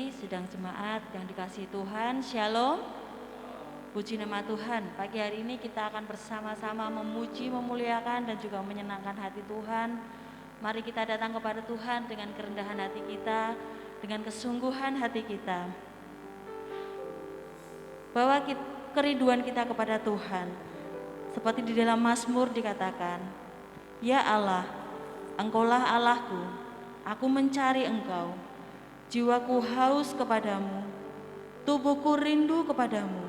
pagi sidang jemaat yang dikasihi Tuhan. Shalom. Puji nama Tuhan. Pagi hari ini kita akan bersama-sama memuji, memuliakan dan juga menyenangkan hati Tuhan. Mari kita datang kepada Tuhan dengan kerendahan hati kita, dengan kesungguhan hati kita. Bawa kerinduan kita kepada Tuhan. Seperti di dalam Mazmur dikatakan, "Ya Allah, Engkaulah Allahku, aku mencari Engkau. Jiwaku haus kepadamu, tubuhku rindu kepadamu,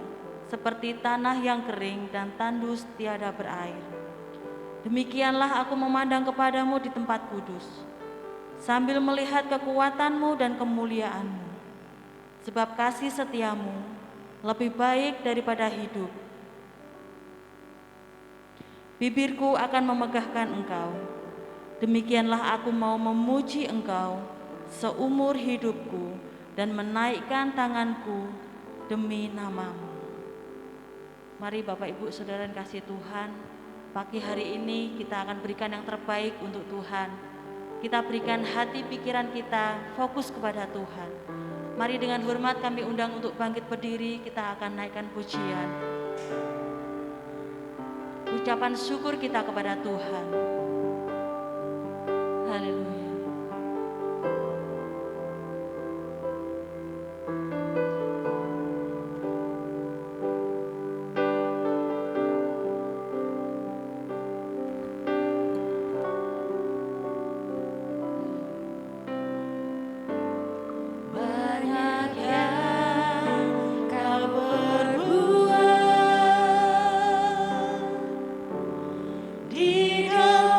seperti tanah yang kering dan tandus tiada berair. Demikianlah aku memandang kepadamu di tempat kudus, sambil melihat kekuatanmu dan kemuliaanmu. Sebab kasih setiamu lebih baik daripada hidup. Bibirku akan memegahkan Engkau. Demikianlah aku mau memuji Engkau seumur hidupku dan menaikkan tanganku demi nama-Mu." Mari Bapak Ibu Saudara yang kasih Tuhan, pagi hari ini kita akan berikan yang terbaik untuk Tuhan. Kita berikan hati pikiran kita fokus kepada Tuhan. Mari dengan hormat kami undang untuk bangkit berdiri, kita akan naikkan pujian. Ucapan syukur kita kepada Tuhan. Haleluya. Di dalam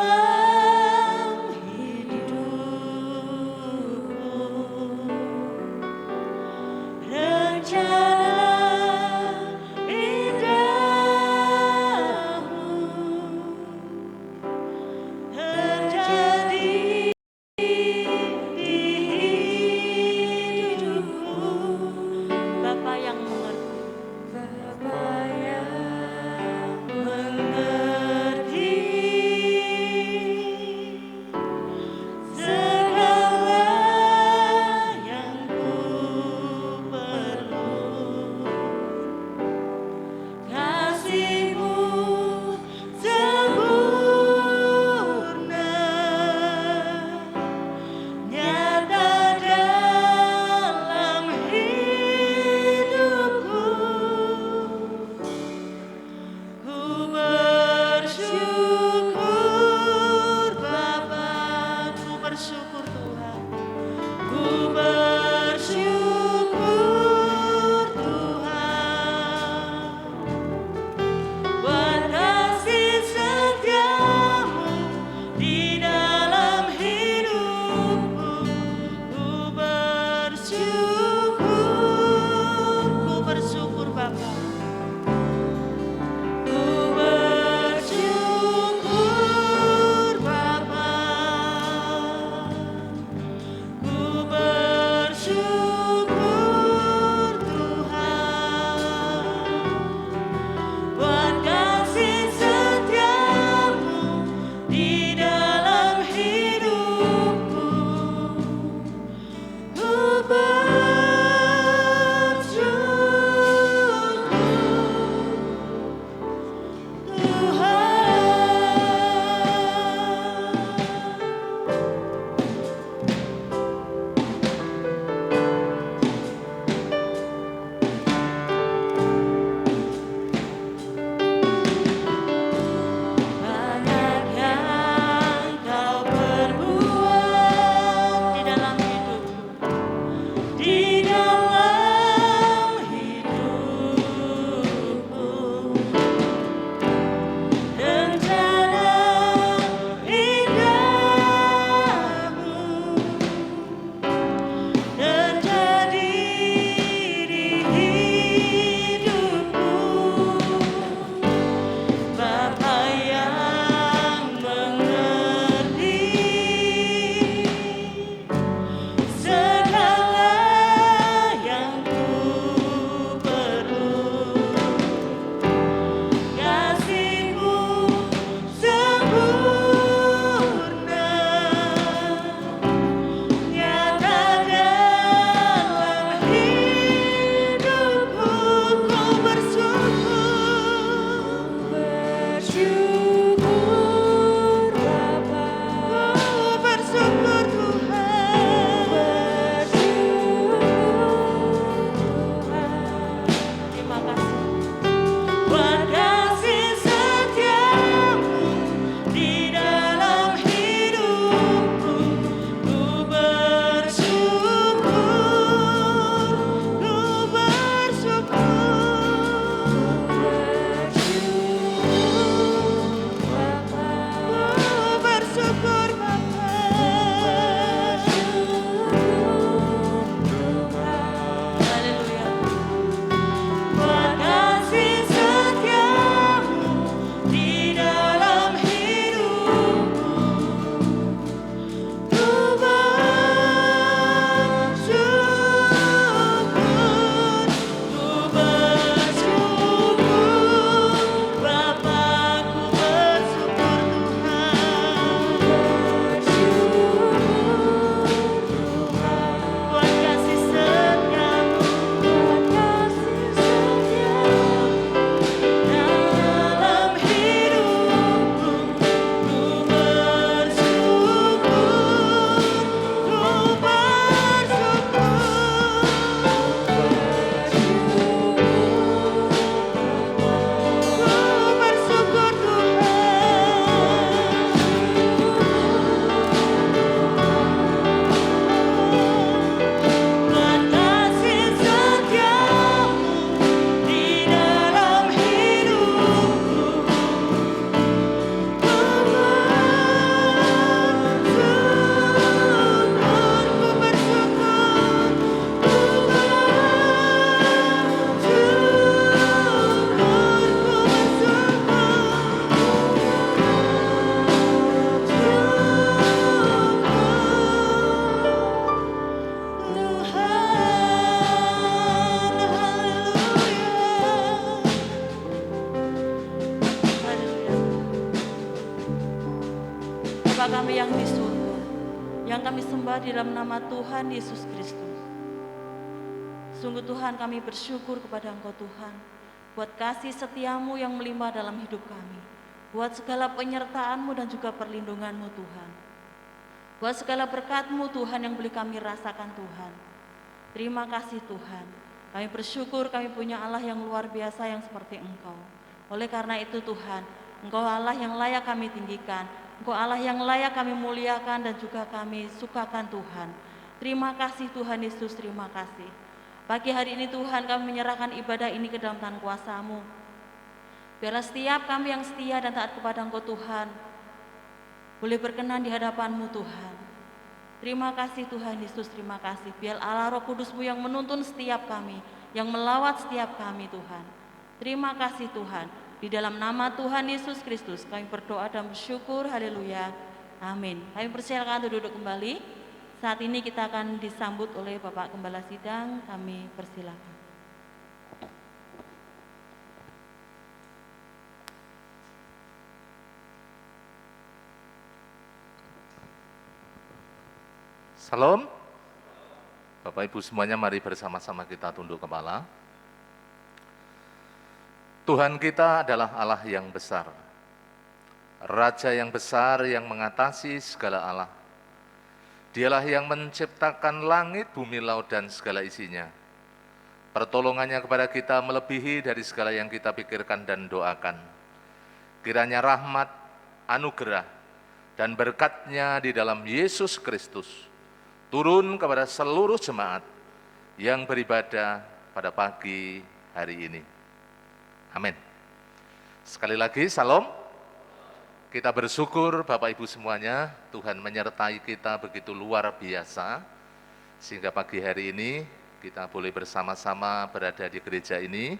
Bapa kami yang di surga, yang kami sembah di dalam nama Tuhan Yesus Kristus. Sungguh Tuhan, kami bersyukur kepada Engkau Tuhan, buat kasih setiamu yang melimpah dalam hidup kami, buat segala penyertaan-Mu dan juga perlindungan-Mu Tuhan, buat segala berkat-Mu Tuhan yang boleh kami rasakan Tuhan. Terima kasih Tuhan, kami bersyukur kami punya Allah yang luar biasa yang seperti Engkau. Oleh karena itu Tuhan, Engkau Allah yang layak kami tinggikan, Engkau Allah yang layak kami muliakan dan juga kami sukakan Tuhan. Terima kasih Tuhan Yesus, terima kasih. Pagi hari ini Tuhan, kami menyerahkan ibadah ini ke dalam tangan kuasa-Mu. Biarlah setiap kami yang setia dan taat kepada Engkau Tuhan, boleh berkenan di hadapan-Mu Tuhan. Terima kasih Tuhan Yesus, terima kasih. Biar Allah Roh Kudus-Mu yang menuntun setiap kami, yang melawat setiap kami Tuhan. Terima kasih Tuhan. Di dalam nama Tuhan Yesus Kristus kami berdoa dan bersyukur, haleluya, amin. Kami persilakan untuk duduk kembali. Saat ini kita akan disambut oleh Bapak Gembala Sidang, kami persilakan. Salam, Bapak Ibu semuanya, mari bersama-sama kita tunduk kepala. Tuhan kita adalah Allah yang besar, Raja yang besar yang mengatasi segala Allah. Dialah yang menciptakan langit, bumi, laut, dan segala isinya. Pertolongannya kepada kita melebihi dari segala yang kita pikirkan dan doakan. Kiranya rahmat, anugerah, dan berkat-Nya di dalam Yesus Kristus turun kepada seluruh jemaat yang beribadah pada pagi hari ini. Amin. Sekali lagi, salam. Kita bersyukur Bapak Ibu semuanya, Tuhan menyertai kita begitu luar biasa, sehingga pagi hari ini kita boleh bersama-sama berada di gereja ini,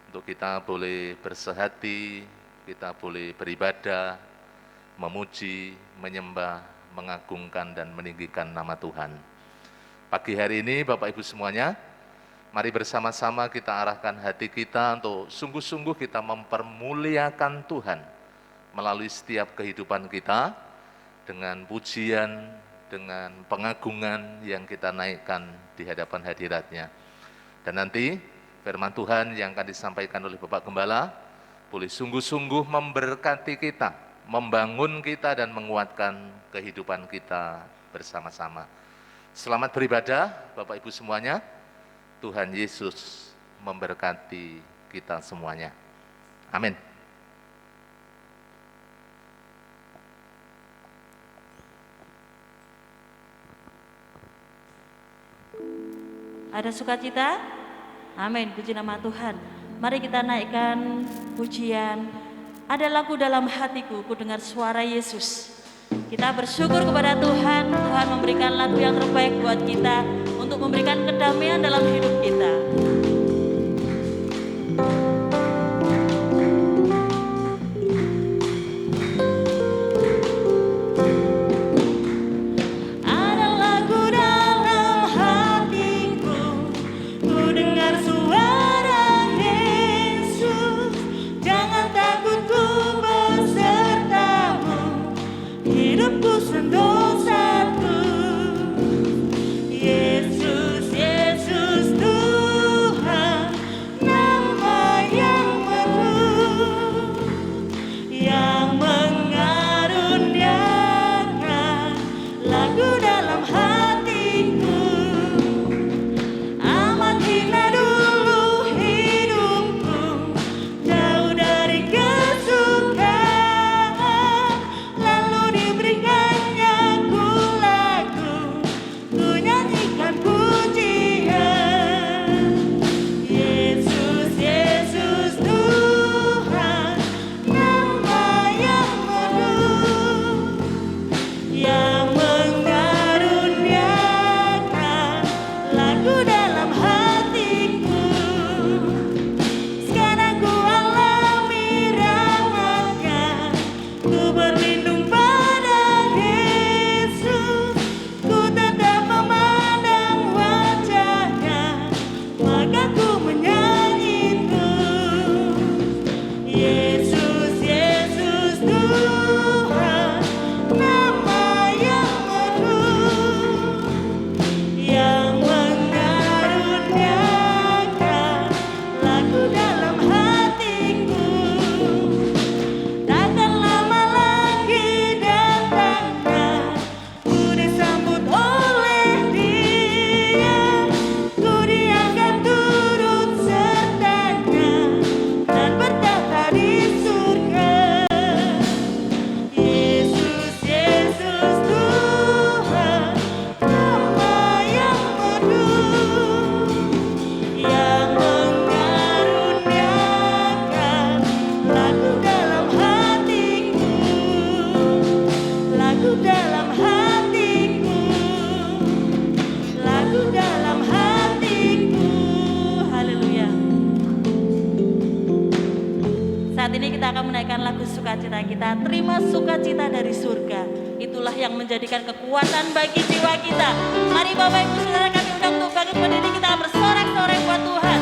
untuk kita boleh bersehati, kita boleh beribadah, memuji, menyembah, mengagungkan dan meninggikan nama Tuhan. Pagi hari ini Bapak Ibu semuanya, mari bersama-sama kita arahkan hati kita untuk sungguh-sungguh kita mempermuliakan Tuhan melalui setiap kehidupan kita, dengan pujian, dengan pengagungan yang kita naikkan di hadapan hadirat-Nya. Dan nanti firman Tuhan yang akan disampaikan oleh Bapak Gembala boleh sungguh-sungguh memberkati kita, membangun kita dan menguatkan kehidupan kita bersama-sama. Selamat beribadah Bapak Ibu semuanya. Tuhan Yesus memberkati kita semuanya. Amin. Ada sukacita? Amin, puji nama Tuhan. Mari kita naikkan pujian. Ada lagu dalam hatiku, ku dengar suara Yesus. Kita bersyukur kepada Tuhan, Tuhan memberikan lagu yang terbaik buat kita, untuk memberikan kedamaian dalam hidup kita. Lalu diberikannya ini kita akan menaikkan lagu sukacita kita. Terima sukacita dari surga. Itulah yang menjadikan kekuatan bagi jiwa kita. Mari Bapak Ibu Saudara kami undang untuk bangkit berdiri, kita bersorak-sorai buat Tuhan.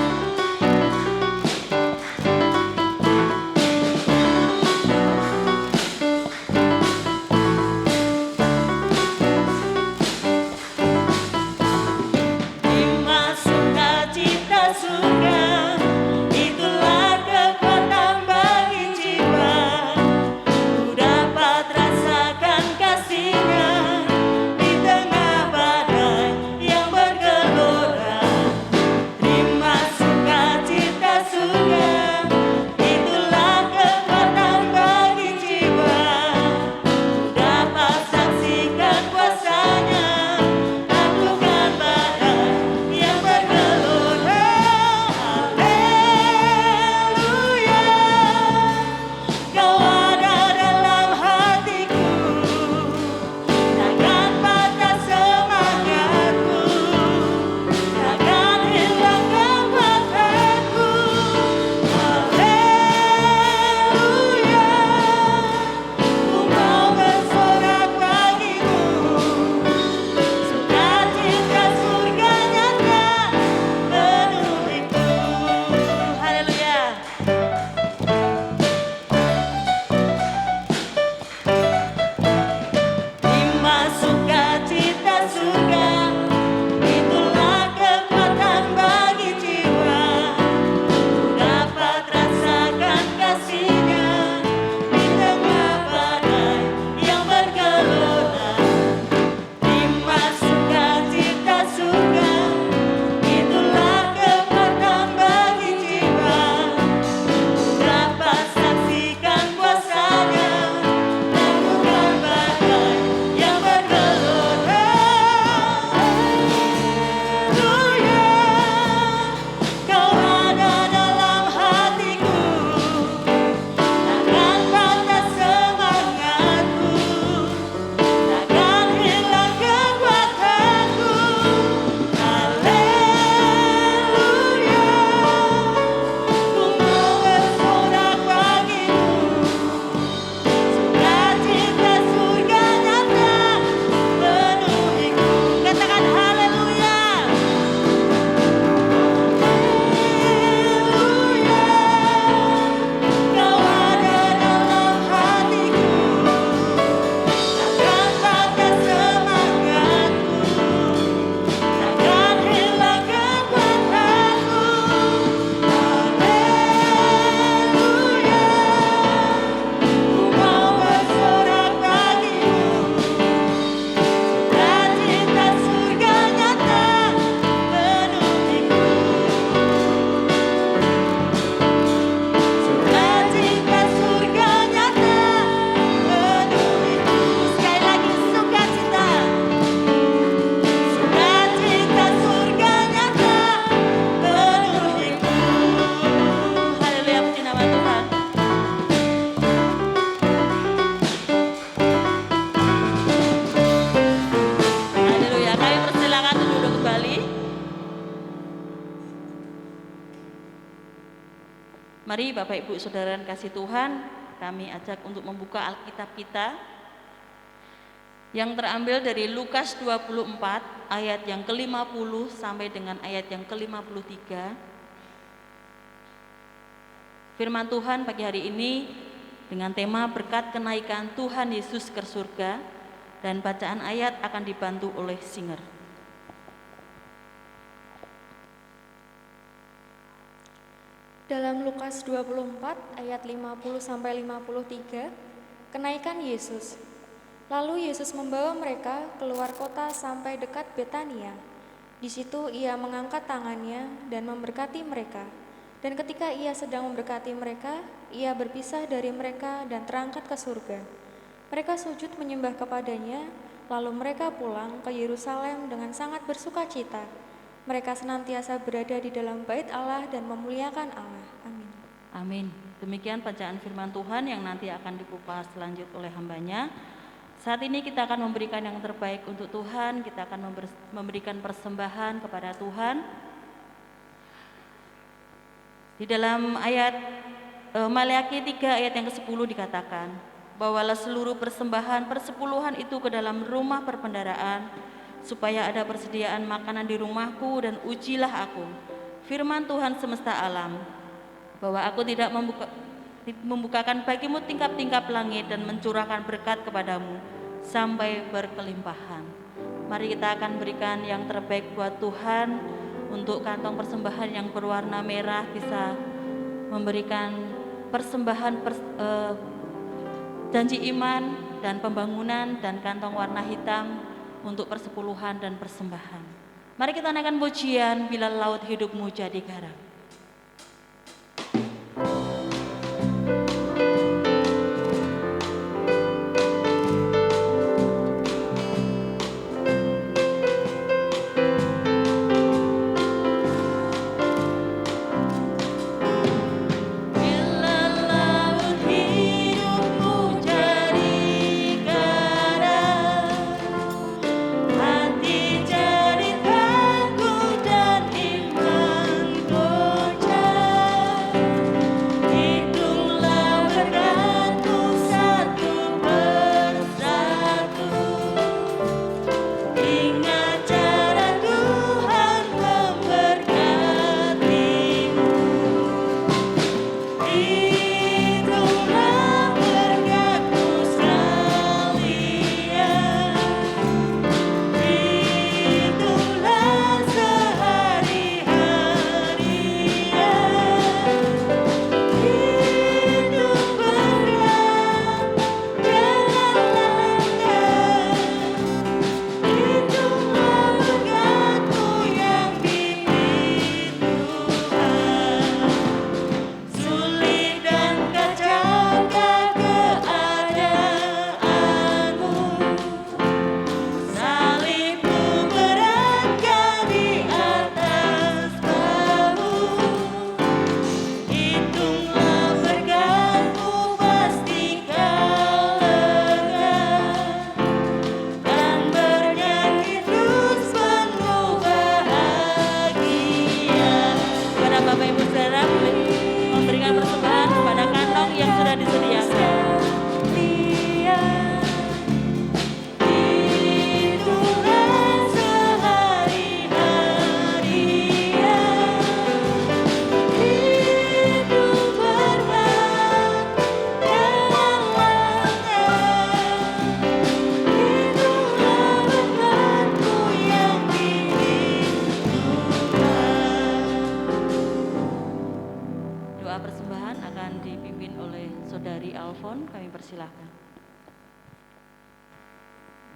Mari Bapak Ibu Saudara kasih Tuhan, kami ajak untuk membuka Alkitab kita yang terambil dari Lukas 24 ayat yang ke-50 sampai dengan ayat yang ke-53. Firman Tuhan pagi hari ini dengan tema berkat kenaikan Tuhan Yesus ke surga, dan bacaan ayat akan dibantu oleh singer. Dalam Lukas 24 ayat 50 sampai 53, kenaikan Yesus. Lalu Yesus membawa mereka keluar kota sampai dekat Betania. Di situ ia mengangkat tangannya dan memberkati mereka. Dan ketika ia sedang memberkati mereka, ia berpisah dari mereka dan terangkat ke surga. Mereka sujud menyembah kepadanya, lalu mereka pulang ke Yerusalem dengan sangat bersukacita. Mereka senantiasa berada di dalam bait Allah dan memuliakan Allah. Amin. Amin. Demikian bacaan firman Tuhan yang nanti akan dikupas lanjut oleh hambanya. Saat ini kita akan memberikan yang terbaik untuk Tuhan, kita akan memberikan persembahan kepada Tuhan. Di dalam ayat Maleakhi 3 ayat yang ke-10 dikatakan, bawalah seluruh persembahan persepuluhan itu ke dalam rumah perbendaharaan, supaya ada persediaan makanan di rumahku, dan ujilah aku, firman Tuhan semesta alam, bahwa aku tidak membukakan bagimu tingkap-tingkap langit dan mencurahkan berkat kepadamu sampai berkelimpahan. Mari kita akan berikan yang terbaik buat Tuhan. Untuk kantong persembahan yang berwarna merah bisa memberikan persembahan janji iman dan pembangunan, dan kantong warna hitam untuk persepuluhan dan persembahan. Mari kita naikkan pujian, bila laut hidupmu jadi garam.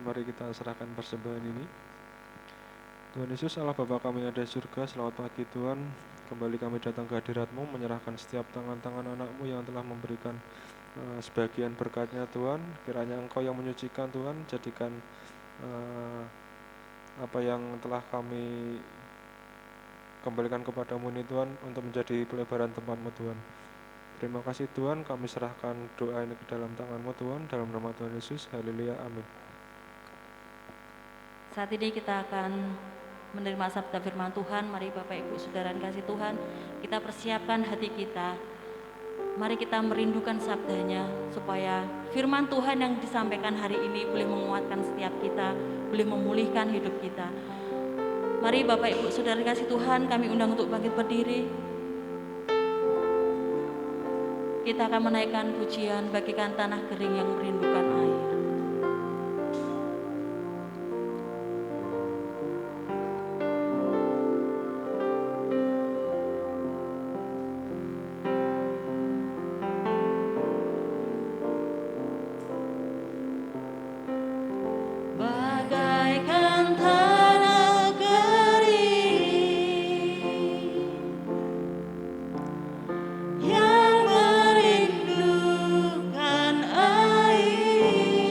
Mari kita serahkan persembahan ini. Tuhan Yesus, Allah Bapa kami yang ada di surga, selamat pagi Tuhan. Kembali kami datang ke hadirat-Mu, menyerahkan setiap tangan-tangan anak-Mu yang telah memberikan sebagian berkat-Nya Tuhan. Kiranya Engkau yang menyucikan Tuhan, jadikan apa yang telah kami kembalikan kepadamu ini Tuhan, untuk menjadi pelebaran tempat-Mu Tuhan. Terima kasih Tuhan, kami serahkan doa ini ke dalam tangan-Mu Tuhan, dalam nama Tuhan Yesus, haleluya, amin. Saat ini kita akan menerima sabda firman Tuhan. Mari Bapak Ibu Saudara kasih Tuhan, kita persiapkan hati kita. Mari kita merindukan sabdanya, supaya firman Tuhan yang disampaikan hari ini boleh menguatkan setiap kita, boleh memulihkan hidup kita. Mari Bapak Ibu Saudara kasih Tuhan, kami undang untuk bangkit berdiri. Kita akan menaikkan pujian bagikan tanah kering yang merindukan air. Yang merindukan air.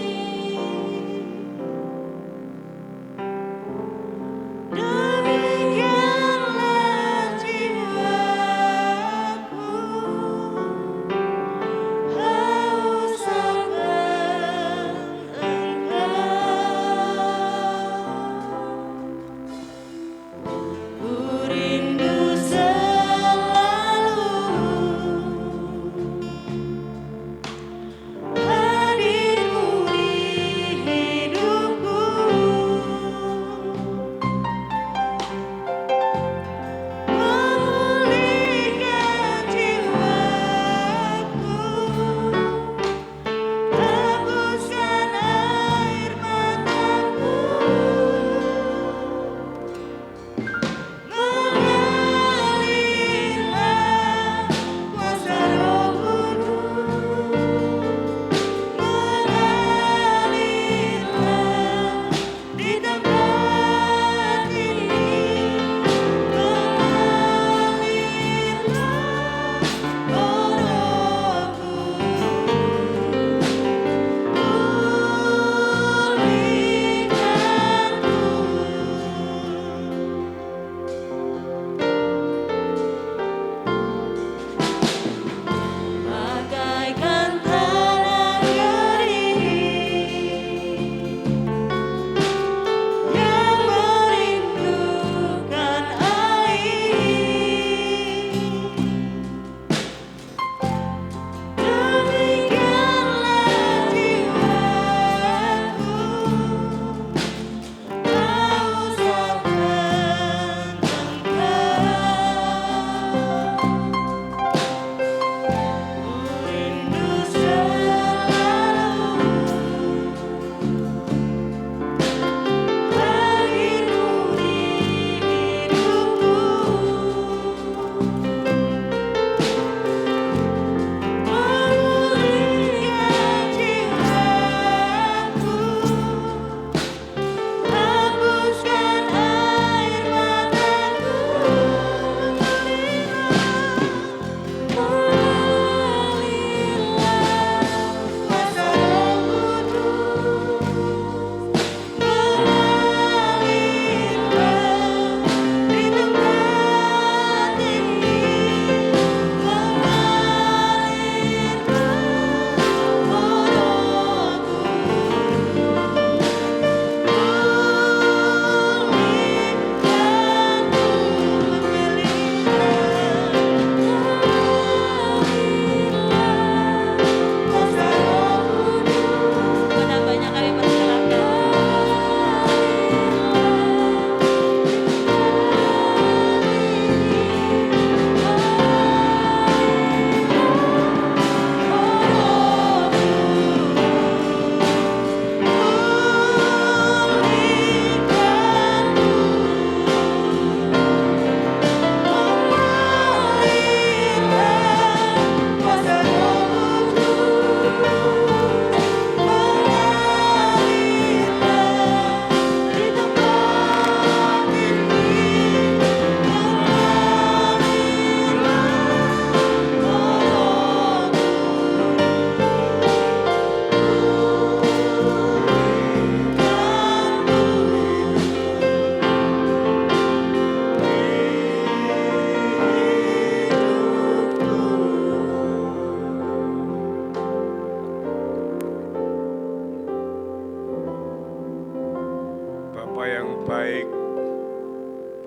baik,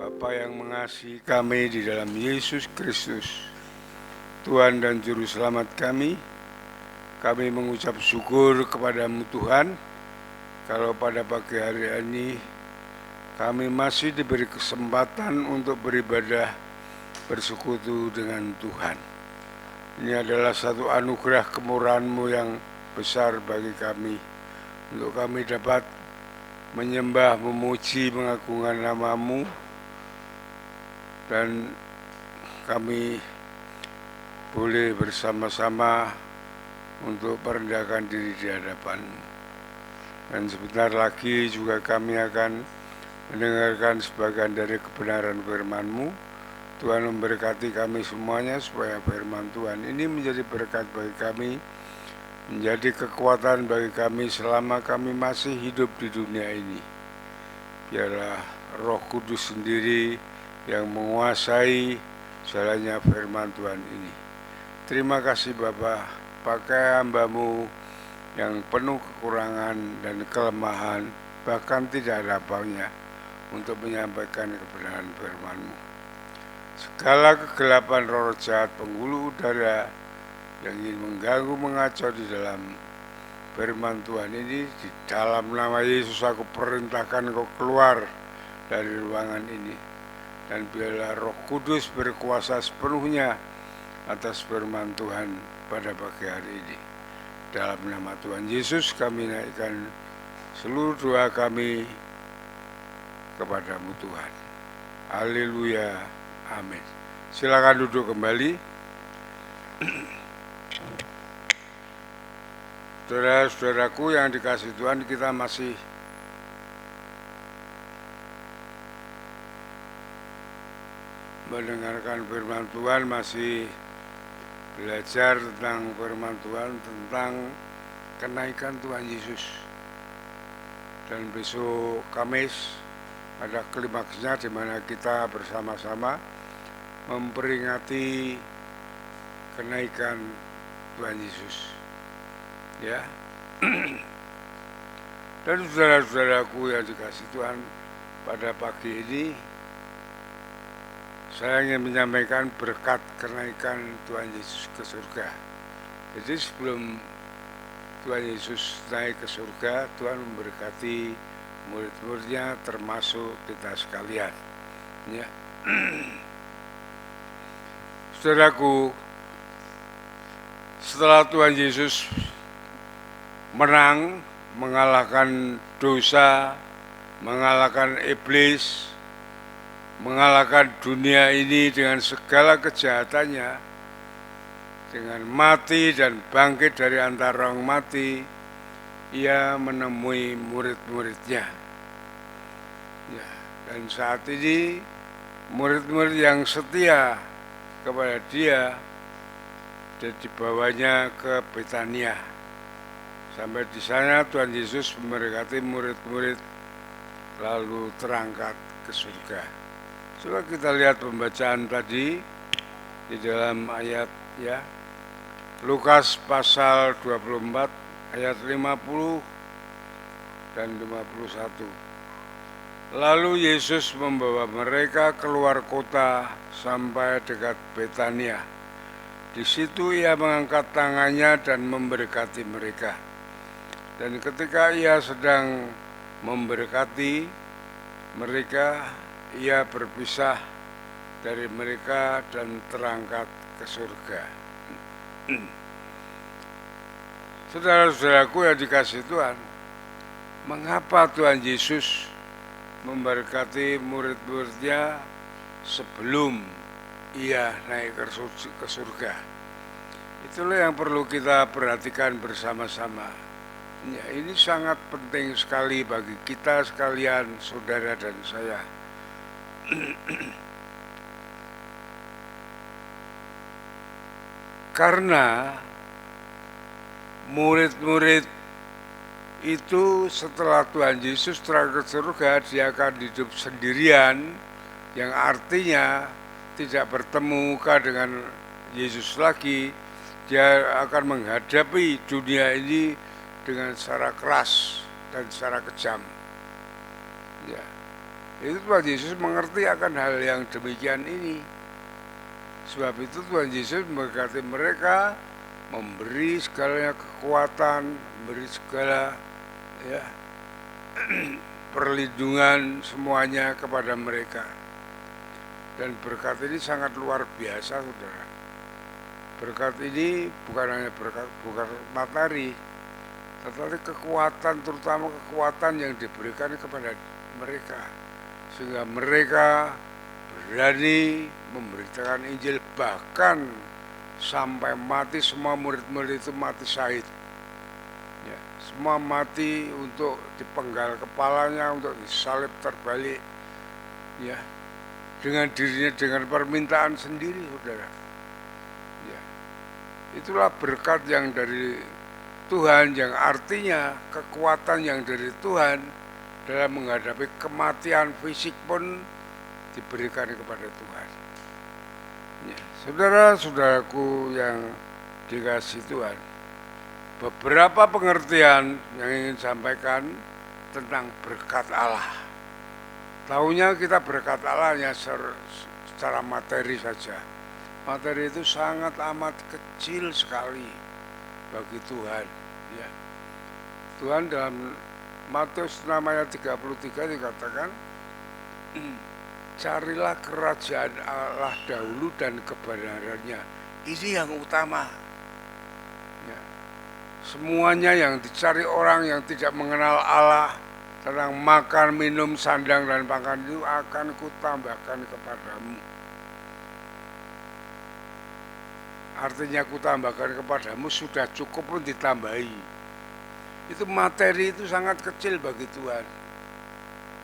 Bapa yang mengasihi kami di dalam Yesus Kristus, Tuhan dan Juru Selamat kami mengucap syukur kepadamu Tuhan, kalau pada pagi hari ini kami masih diberi kesempatan untuk beribadah bersekutu dengan Tuhan. Ini adalah satu anugerah kemurahan-Mu yang besar bagi kami, untuk kami dapat menyembah, memuji, mengagungkan nama-Mu, dan kami boleh bersama-sama untuk merendahkan diri di hadapan-Mu. Dan sebentar lagi juga kami akan mendengarkan sebagian dari kebenaran firman-Mu. Tuhan memberkati kami semuanya supaya firman Tuhan ini menjadi berkat bagi kami, menjadi kekuatan bagi kami selama kami masih hidup di dunia ini. Biarlah Roh Kudus sendiri yang menguasai jalannya firman Tuhan ini. Terima kasih Bapa, pakai hamba-Mu yang penuh kekurangan dan kelemahan, bahkan tidak ada apa-nya, untuk menyampaikan kebenaran firman-Mu. Segala kegelapan roh jahat penghulu udara yang ingin mengganggu, mengacau di dalam firman Tuhan ini, di dalam nama Yesus aku perintahkan kau keluar dari ruangan ini, dan biarlah Roh Kudus berkuasa sepenuhnya atas firman Tuhan pada pagi hari ini. Dalam nama Tuhan Yesus kami naikkan seluruh doa kami kepadamu Tuhan. Haleluya, amin. Silakan duduk kembali. Saudara-saudaraku yang dikasihi Tuhan, kita masih mendengarkan firman Tuhan, masih belajar tentang firman Tuhan, tentang kenaikan Tuhan Yesus. Dan besok Kamis ada klimaksnya, di mana kita bersama-sama memperingati kenaikan Tuhan Yesus. Ya. Dan saudara-saudaraku yang dikasihi Tuhan, pada pagi ini saya ingin menyampaikan berkat kenaikan Tuhan Yesus ke surga. Jadi sebelum Tuhan Yesus naik ke surga, Tuhan memberkati murid-muridnya termasuk kita sekalian. Ya. Saudaraku, setelah Tuhan Yesus menang, mengalahkan dosa, mengalahkan iblis, mengalahkan dunia ini dengan segala kejahatannya, dengan mati dan bangkit dari antara orang mati, ia menemui murid-muridnya. Ya, dan saat ini murid-murid yang setia kepada dia dan dibawanya ke Betania. Sampai di sana Tuhan Yesus memberkati murid-murid lalu terangkat ke surga. Coba kita lihat pembacaan tadi di dalam ayat, ya, Lukas pasal 24 ayat 50 dan 51. Lalu Yesus membawa mereka keluar kota sampai dekat Betania. Di situ ia mengangkat tangannya dan memberkati mereka. Dan ketika ia sedang memberkati mereka, ia berpisah dari mereka dan terangkat ke surga. Saudara-saudaraku yang dikasihi Tuhan, mengapa Tuhan Yesus memberkati murid-muridnya sebelum ia naik ke surga? Itulah yang perlu kita perhatikan bersama-sama. Ya, ini sangat penting sekali bagi kita sekalian, saudara dan saya. Karena murid-murid itu setelah Tuhan Yesus terangkat ke surga, dia akan hidup sendirian, yang artinya tidak bertemu muka dengan Yesus lagi. Dia akan menghadapi dunia ini dengan secara keras dan secara kejam. Ya. Itu Tuhan Yesus mengerti akan hal yang demikian ini. Sebab itu Tuhan Yesus memberkati mereka, memberi segalanya kekuatan, memberi segala ya perlindungan semuanya kepada mereka. Dan berkat ini sangat luar biasa, saudara. Berkat ini bukan hanya bukan materi, tetapi kekuatan, terutama kekuatan yang diberikan kepada mereka, sehingga mereka berani memberitakan Injil, bahkan sampai mati. Semua murid-murid itu mati syahid ya, semua mati untuk dipenggal kepalanya, untuk disalib terbalik ya, dengan dirinya, dengan permintaan sendiri, saudara ya. Itulah berkat yang dari Tuhan, yang artinya kekuatan yang dari Tuhan dalam menghadapi kematian fisik pun diberikan kepada Tuhan ya. Saudara-saudaraku yang dikasihi Tuhan, beberapa pengertian yang ingin sampaikan tentang berkat Allah. Tahunya kita berkat Allah hanya secara materi saja. Materi itu sangat amat kecil sekali bagi Tuhan ya. Tuhan dalam Matius 6 ayat 33 dikatakan, carilah kerajaan Allah dahulu dan kebenarannya, ini yang utama ya. Semuanya yang dicari orang yang tidak mengenal Allah, tentang makan, minum, sandang, dan pakan itu akan kutambahkan kepadamu. Artinya kutambahkan kepadamu, sudah cukup pun ditambahi. Itu materi itu sangat kecil bagi Tuhan.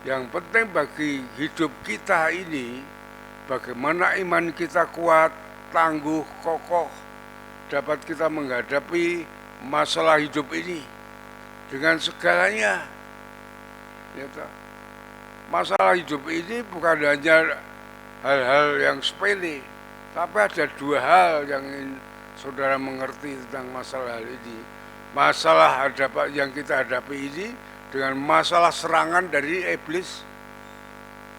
Yang penting bagi hidup kita ini, bagaimana iman kita kuat, tangguh, kokoh, dapat kita menghadapi masalah hidup ini dengan segalanya. Ya, masalah hidup ini bukan hanya hal-hal yang sepele, tapi ada dua hal yang ingin saudara mengerti tentang masalah ini. Masalah yang kita hadapi ini dengan masalah serangan dari iblis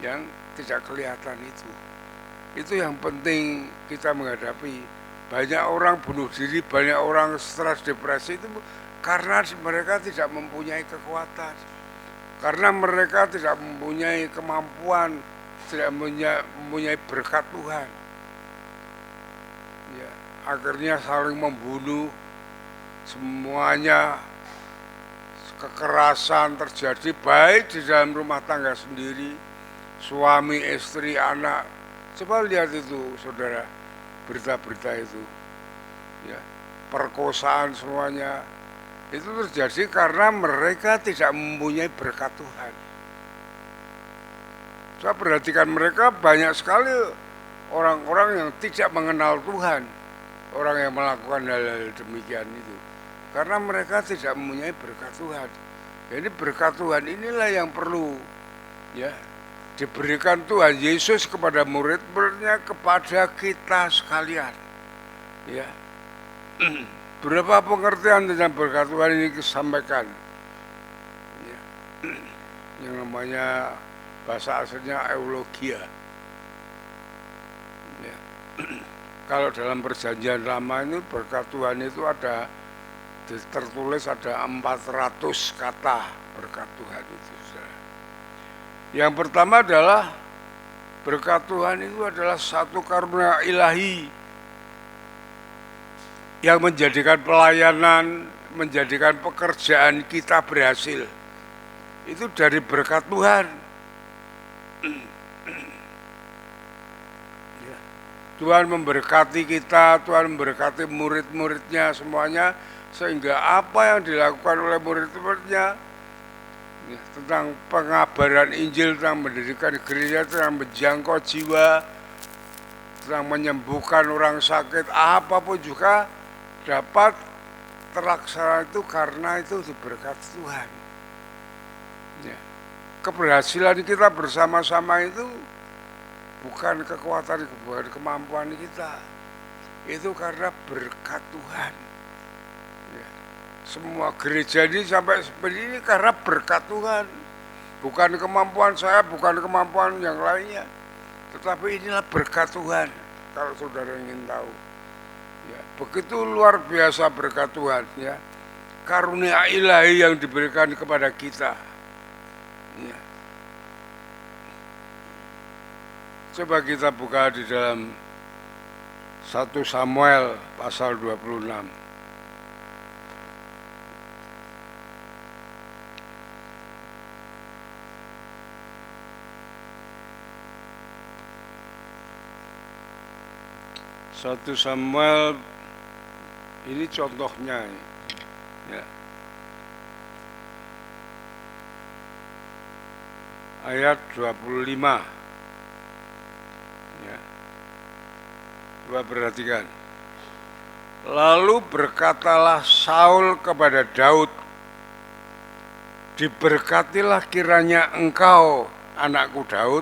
yang tidak kelihatan itu. Itu yang penting kita menghadapi. Banyak orang bunuh diri, banyak orang stres, depresi itu karena mereka tidak mempunyai kekuatan. Karena mereka tidak mempunyai kemampuan, tidak mempunyai berkat Tuhan. Ya, akhirnya saling membunuh, semuanya kekerasan terjadi baik di dalam rumah tangga sendiri, suami, istri, anak. Coba lihat itu, saudara, berita-berita itu, ya, perkosaan semuanya. Itu terjadi karena mereka tidak mempunyai berkat Tuhan. Saya perhatikan mereka banyak sekali orang-orang yang tidak mengenal Tuhan, orang yang melakukan hal-hal demikian itu, karena mereka tidak mempunyai berkat Tuhan. Jadi berkat Tuhan inilah yang perlu ya diberikan Tuhan Yesus kepada murid-muridnya, kepada kita sekalian. Ya. Berapa pengertian tentang berkat Tuhan ini disampaikan ya. Yang namanya bahasa aslinya eulogia ya. Kalau dalam perjanjian lama ini berkat Tuhan itu ada tertulis ada 400 kata berkat Tuhan itu. Yang pertama adalah berkat Tuhan itu adalah satu karunia ilahi yang menjadikan pelayanan, menjadikan pekerjaan kita berhasil. Itu dari berkat Tuhan. Tuhan memberkati kita, Tuhan memberkati murid-muridnya semuanya, sehingga apa yang dilakukan oleh murid-muridnya ya, tentang pengabaran Injil, tentang mendirikan gereja, tentang menjangkau jiwa, tentang menyembuhkan orang sakit, apapun juga dapat terlaksana itu karena itu diberkati Tuhan. Ya. Keberhasilan kita bersama-sama itu bukan kekuatan, bukan kemampuan kita, itu karena berkat Tuhan. Ya. Semua gereja ini sampai seperti ini karena berkat Tuhan. bukan kemampuan saya, bukan kemampuan yang lainnya, tetapi inilah berkat Tuhan. Kalau saudara ingin tahu, ya, begitu luar biasa berkat Tuhan, ya, karunia ilahi yang diberikan kepada kita. Ya. Coba kita buka di dalam 1 Samuel pasal 26. Satu Samuel ini contohnya, ya. Ayat 25. Ya. Coba perhatikan. Lalu berkatalah Saul kepada Daud, diberkatilah kiranya engkau, anakku Daud,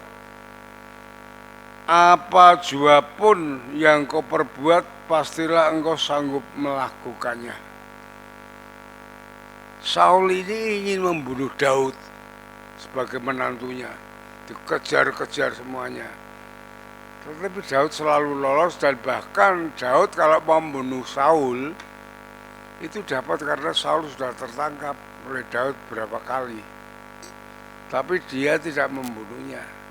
apa jua pun yang kau perbuat, pastilah engkau sanggup melakukannya. Saul ini ingin membunuh Daud sebagai menantunya, dikejar-kejar semuanya. Tetapi Daud selalu lolos, dan bahkan Daud kalau membunuh Saul itu dapat karena Saul sudah tertangkap oleh Daud berapa kali. Tapi dia tidak membunuhnya.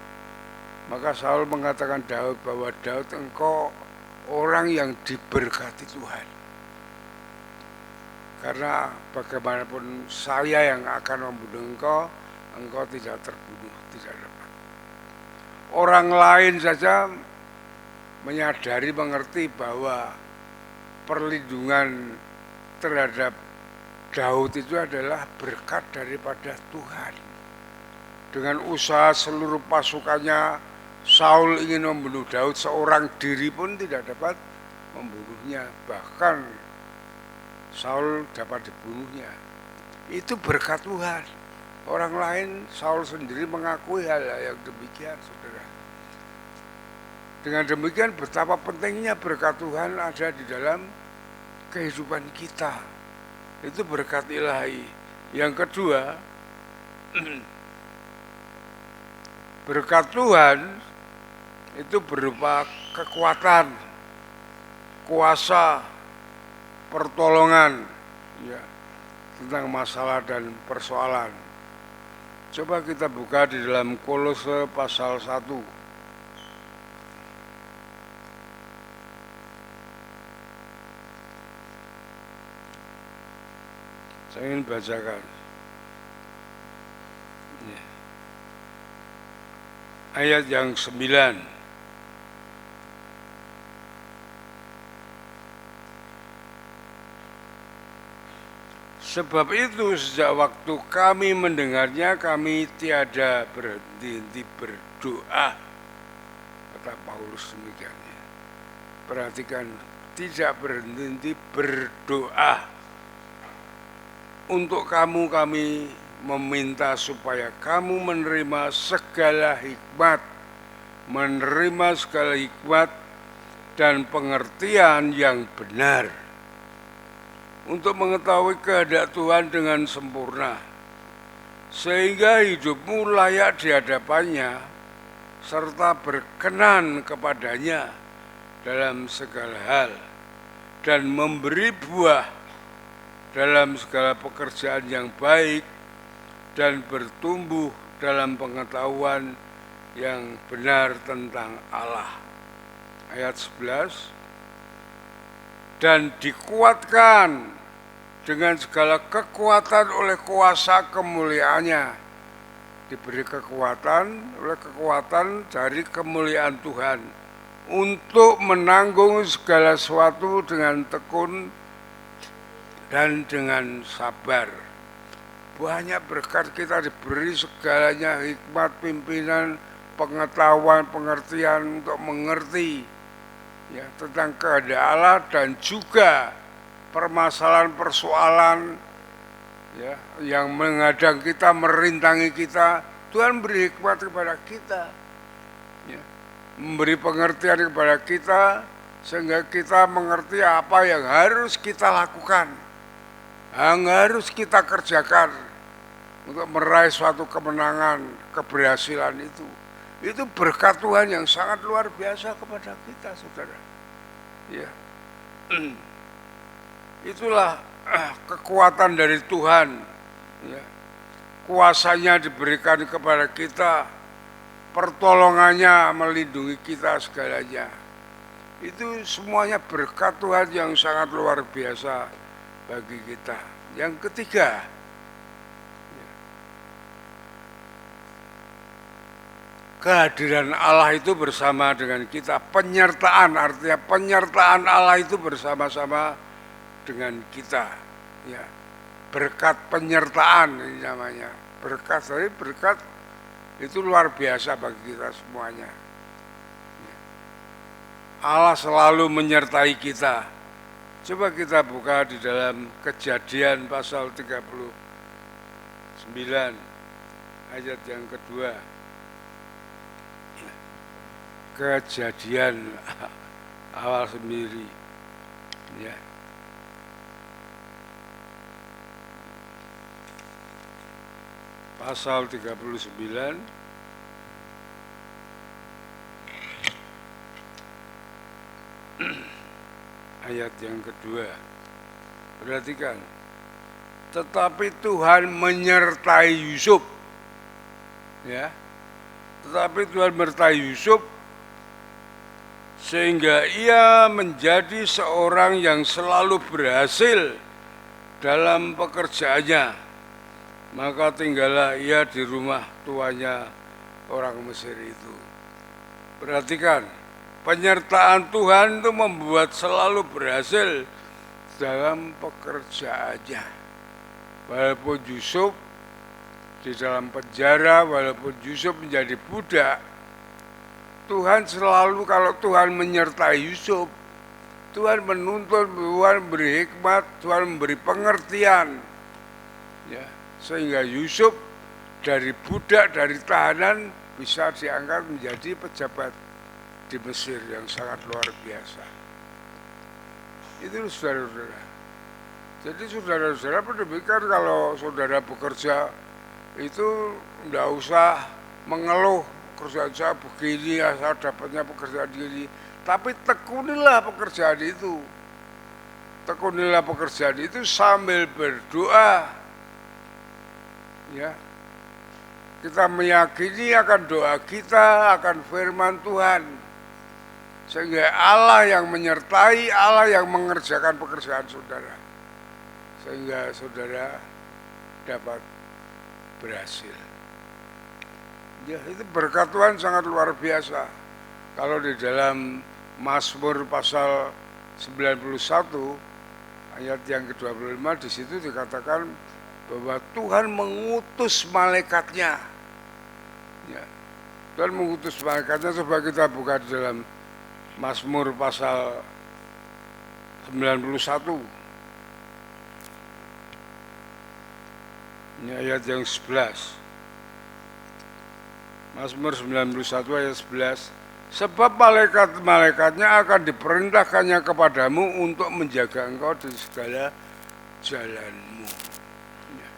Maka Saul mengatakan Daud bahwa Daud, engkau orang yang diberkati Tuhan. Karena bagaimanapun saya yang akan membunuh engkau, engkau tidak terbunuh, tidak dapat. Orang lain saja menyadari, mengerti bahwa perlindungan terhadap Daud itu adalah berkat daripada Tuhan. Dengan usaha seluruh pasukannya, Saul ingin membunuh Daud, seorang diri pun tidak dapat membunuhnya. Bahkan Saul dapat dibunuhnya. Itu berkat Tuhan. Orang lain, Saul sendiri mengakui hal yang demikian, saudara. Dengan demikian betapa pentingnya berkat Tuhan ada di dalam kehidupan kita. Itu berkat ilahi. Yang kedua, berkat Tuhan itu berupa kekuatan, kuasa, pertolongan, ya, tentang masalah dan persoalan. Coba kita buka di dalam Kolose pasal 1. Saya ingin bacakan. Ya. Ayat yang 9. Sebab itu sejak waktu kami mendengarnya, kami tiada berhenti berdoa. Kata Paulus demikian. Perhatikan, tidak berhenti berdoa. Untuk kamu kami meminta supaya kamu menerima segala hikmat, dan pengertian yang benar, untuk mengetahui kehendak Tuhan dengan sempurna, sehingga hidupmu layak di hadapannya, serta berkenan kepadanya dalam segala hal, dan memberi buah dalam segala pekerjaan yang baik, dan bertumbuh dalam pengetahuan yang benar tentang Allah. Ayat 11. Dan dikuatkan dengan segala kekuatan oleh kuasa kemuliaannya. Diberi kekuatan oleh kekuatan dari kemuliaan Tuhan, untuk menanggung segala sesuatu dengan tekun dan dengan sabar. Banyak berkat kita diberi segalanya, hikmat, pimpinan, pengetahuan, pengertian untuk mengerti, ya, tentang kehendak Allah, dan juga permasalahan persoalan, ya, yang menghadang kita, merintangi kita. Tuhan beri hikmat kepada kita, ya, memberi pengertian kepada kita, sehingga kita mengerti apa yang harus kita lakukan, yang harus kita kerjakan. untuk meraih suatu kemenangan, keberhasilan itu berkat Tuhan yang sangat luar biasa kepada kita, saudara. Ya, itulah kekuatan dari Tuhan. Ya. Kuasanya diberikan kepada kita, pertolongannya melindungi kita segalanya. Itu semuanya berkat Tuhan yang sangat luar biasa bagi kita. Yang ketiga, kehadiran Allah itu bersama dengan kita. Penyertaan, artinya penyertaan Allah itu bersama-sama dengan kita. Ya, berkat penyertaan ini namanya. Berkat, dari berkat itu luar biasa bagi kita semuanya. Allah selalu menyertai kita. Coba kita buka di dalam Kejadian pasal 39 ayat yang kedua. Kejadian awal sendiri. Ya. Pasal 39 ayat yang kedua. Perhatikan. Tetapi Tuhan menyertai Yusuf. Ya. Tetapi Tuhan menyertai Yusuf sehingga ia menjadi seorang yang selalu berhasil dalam pekerjaannya. Maka tinggallah ia di rumah tuanya orang Mesir itu. Perhatikan, penyertaan Tuhan itu membuat selalu berhasil dalam pekerjaannya. Walaupun Yusuf di dalam penjara, walaupun Yusuf menjadi budak, Tuhan selalu, kalau Tuhan menyertai Yusuf, Tuhan menuntun, Tuhan memberi hikmat, Tuhan memberi pengertian, ya, sehingga Yusuf dari budak, dari tahanan bisa diangkat menjadi pejabat di Mesir yang sangat luar biasa. Itu saudara-saudara. Jadi saudara-saudara demikian, kalau saudara bekerja itu tidak usah mengeluh, pekerjaan saya begini, saya dapatnya pekerjaan gini. Tapi tekunilah pekerjaan itu. Tekunilah pekerjaan itu sambil berdoa. Ya, kita meyakini akan doa kita, akan firman Tuhan, sehingga Allah yang menyertai, Allah yang mengerjakan pekerjaan saudara, sehingga saudara dapat berhasil. Ya, itu berkat Tuhan sangat luar biasa. Kalau di dalam Mazmur pasal 91 ayat yang ke-25, di situ dikatakan bahwa Tuhan mengutus malaikatnya. Ya, Tuhan mengutus malaikatnya. Coba kita buka di dalam Mazmur pasal 91. Ini ayat yang 11. Mazmur 91 ayat 11. Sebab malaikat-malaikatnya akan diperintahkannya kepadamu untuk menjaga engkau di segala jalanmu. Ya.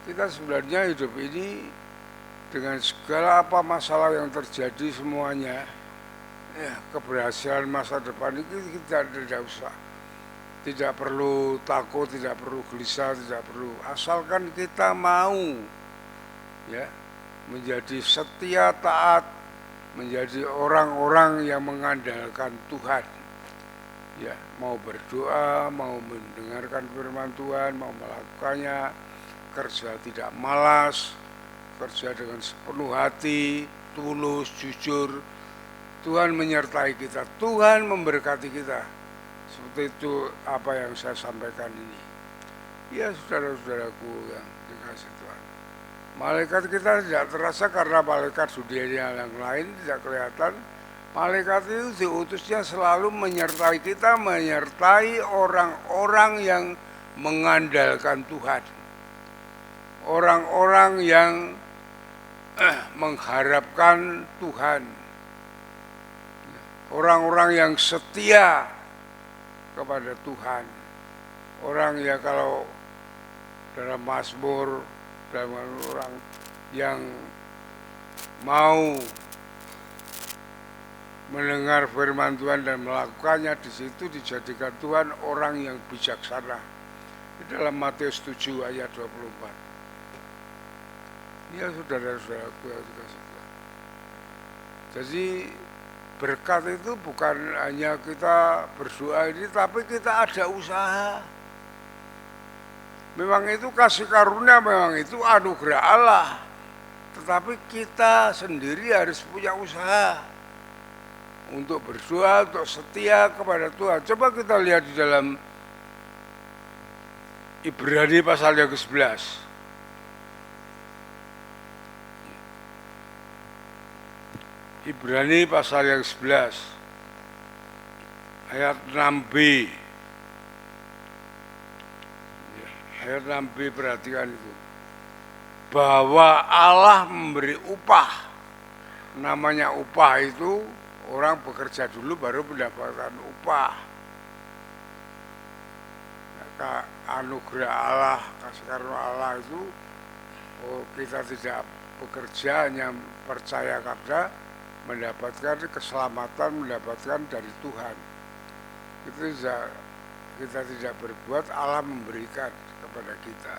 Kita sebenarnya hidup ini dengan segala apa masalah yang terjadi semuanya, ya, keberhasilan masa depan itu kita tidak usah. Tidak perlu takut, tidak perlu gelisah, tidak perlu. Asalkan kita mau, ya, menjadi setia, taat, menjadi orang-orang yang mengandalkan Tuhan. Ya, mau berdoa, mau mendengarkan firman Tuhan, mau melakukannya, kerja tidak malas, kerja dengan sepenuh hati, tulus, jujur. Tuhan menyertai kita, Tuhan memberkati kita. Seperti itu apa yang saya sampaikan ini. Ya, saudara-saudaraku yang dikasih Tuhan. Malaikat kita tidak terasa karena malaikat dunia yang lain tidak kelihatan. Malaikat itu diutusnya selalu menyertai kita, menyertai orang-orang yang mengandalkan Tuhan. Orang-orang yang mengharapkan Tuhan. Orang-orang yang setia kepada Tuhan. Orang yang kalau dalam Mazmur dalam orang yang mau mendengar firman Tuhan dan melakukannya, di situ dijadikan Tuhan orang yang bijaksana. Di dalam Matius 7 ayat 24. Ya saudara-saudaraku yang dikasih Tuhan. Jadi berkat itu bukan hanya kita berdoa ini, tapi kita ada usaha. Memang itu kasih karunia, memang itu anugerah Allah. Tetapi kita sendiri harus punya usaha untuk berdoa, untuk setia kepada Tuhan. Coba kita lihat di dalam Ibrani pasal yang ke-11. Ibrani pasal yang 11 ayat 6b. Ayat 6b, perhatikan itu. Bahwa Allah memberi upah. Namanya upah itu orang bekerja dulu baru mendapatkan upah. Anugerah Allah, kasih karunia Allah itu, kita tidak bekerja, hanya percaya kepada mendapatkan keselamatan, mendapatkan dari Tuhan. Kita tidak berbuat, Allah memberikan kepada kita.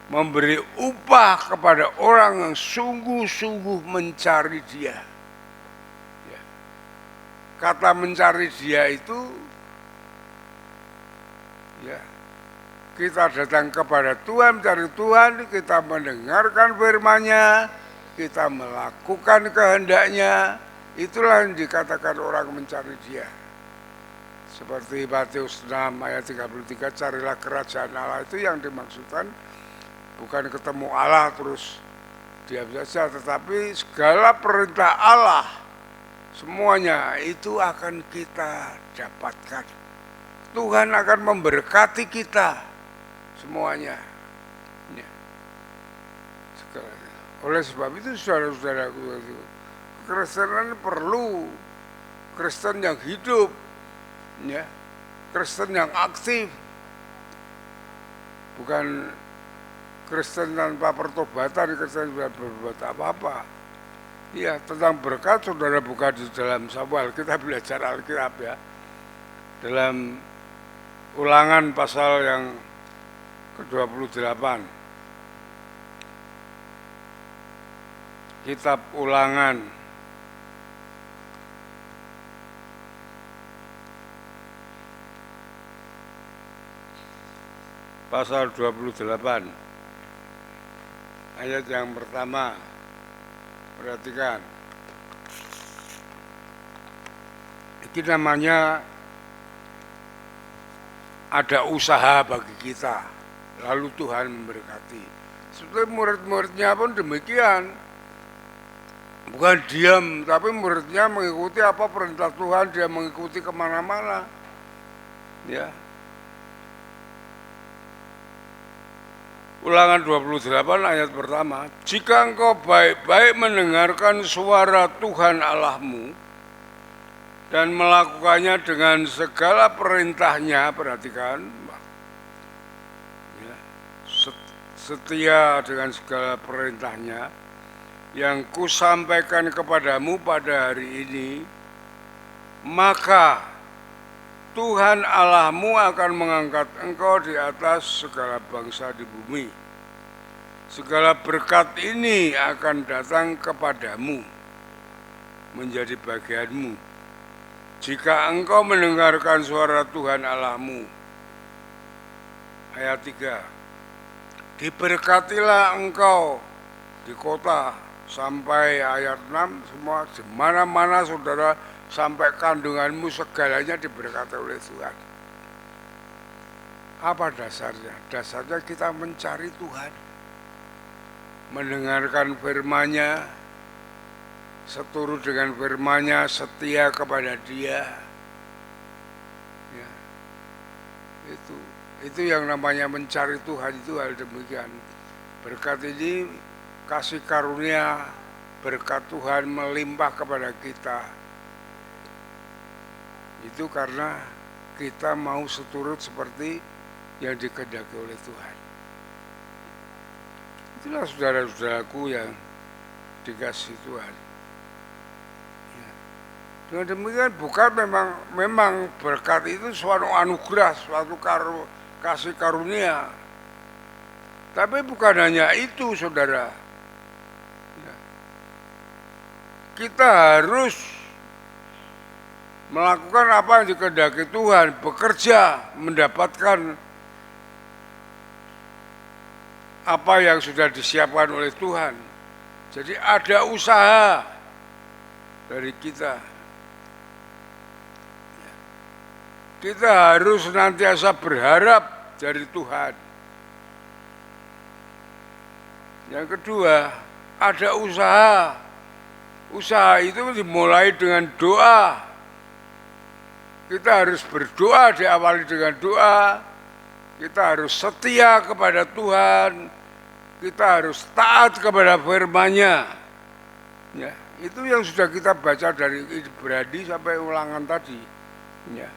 Memberi upah kepada orang yang sungguh-sungguh mencari Dia. Ya. Kata mencari Dia itu, ya, kita datang kepada Tuhan, mencari Tuhan, kita mendengarkan firman-Nya, kita melakukan kehendaknya, itulah yang dikatakan orang mencari Dia. Seperti Matius 6 ayat 33, carilah kerajaan Allah, itu yang dimaksudkan bukan ketemu Allah terus diam saja, tetapi segala perintah Allah semuanya itu akan kita dapatkan. Tuhan akan memberkati kita semuanya. Ya. Oleh sebab itu saudara-saudaraku, kekristenan perlu Kristen yang hidup, ya, Kristen yang aktif, bukan Kristen tanpa pertobatan, Kristen tidak berbuat apa-apa. Ya, tentang berkat saudara buka di dalam Samuel, kita belajar Alkitab ya, dalam Ulangan pasal yang ke-28. Kitab Ulangan pasal 28 ayat yang pertama. Perhatikan. Ini namanya ada usaha bagi kita, lalu Tuhan memberkati. Seperti murid-muridnya pun demikian. Bukan diam, tapi muridnya mengikuti apa perintah Tuhan, dia mengikuti kemana-mana. Ya. Ulangan 28 ayat pertama. Jika engkau baik-baik mendengarkan suara Tuhan Allahmu dan melakukannya dengan segala perintahnya, perhatikan, ya, setia dengan segala perintahnya yang kusampaikan kepadamu pada hari ini, maka Tuhan Allahmu akan mengangkat engkau di atas segala bangsa di bumi. Segala berkat ini akan datang kepadamu, menjadi bagianmu, jika engkau mendengarkan suara Tuhan Allahmu. Ayat 3. Diberkatilah engkau di kota, sampai ayat 6, semua di mana-mana saudara, sampai kandunganmu segalanya diberkati oleh Tuhan. Apa dasarnya? Dasarnya kita mencari Tuhan, mendengarkan firman-Nya, seturut dengan firman-Nya, setia kepada Dia. Ya. Itu yang namanya mencari Tuhan, itu hal demikian. Berkat ini, kasih karunia, berkat Tuhan melimpah kepada kita. Itu karena kita mau seturut seperti yang dikehendaki oleh Tuhan. Itulah saudara-saudaraku yang dikasih Tuhan. Ya. Dengan demikian bukan memang berkat itu suatu anugerah, suatu kasih karunia. Tapi bukan hanya itu, saudara. Ya. Kita harus melakukan apa yang dikehendaki Tuhan, bekerja, mendapatkan apa yang sudah disiapkan oleh Tuhan. Jadi ada usaha dari kita. Kita harus senantiasa berharap dari Tuhan. Yang kedua, ada usaha. Usaha itu dimulai dengan doa. Kita harus berdoa, diawali dengan doa. Kita harus setia kepada Tuhan. Kita harus taat kepada firman-Nya. Ya, itu yang sudah kita baca dari Ibrani sampai Ulangan tadi. Ya.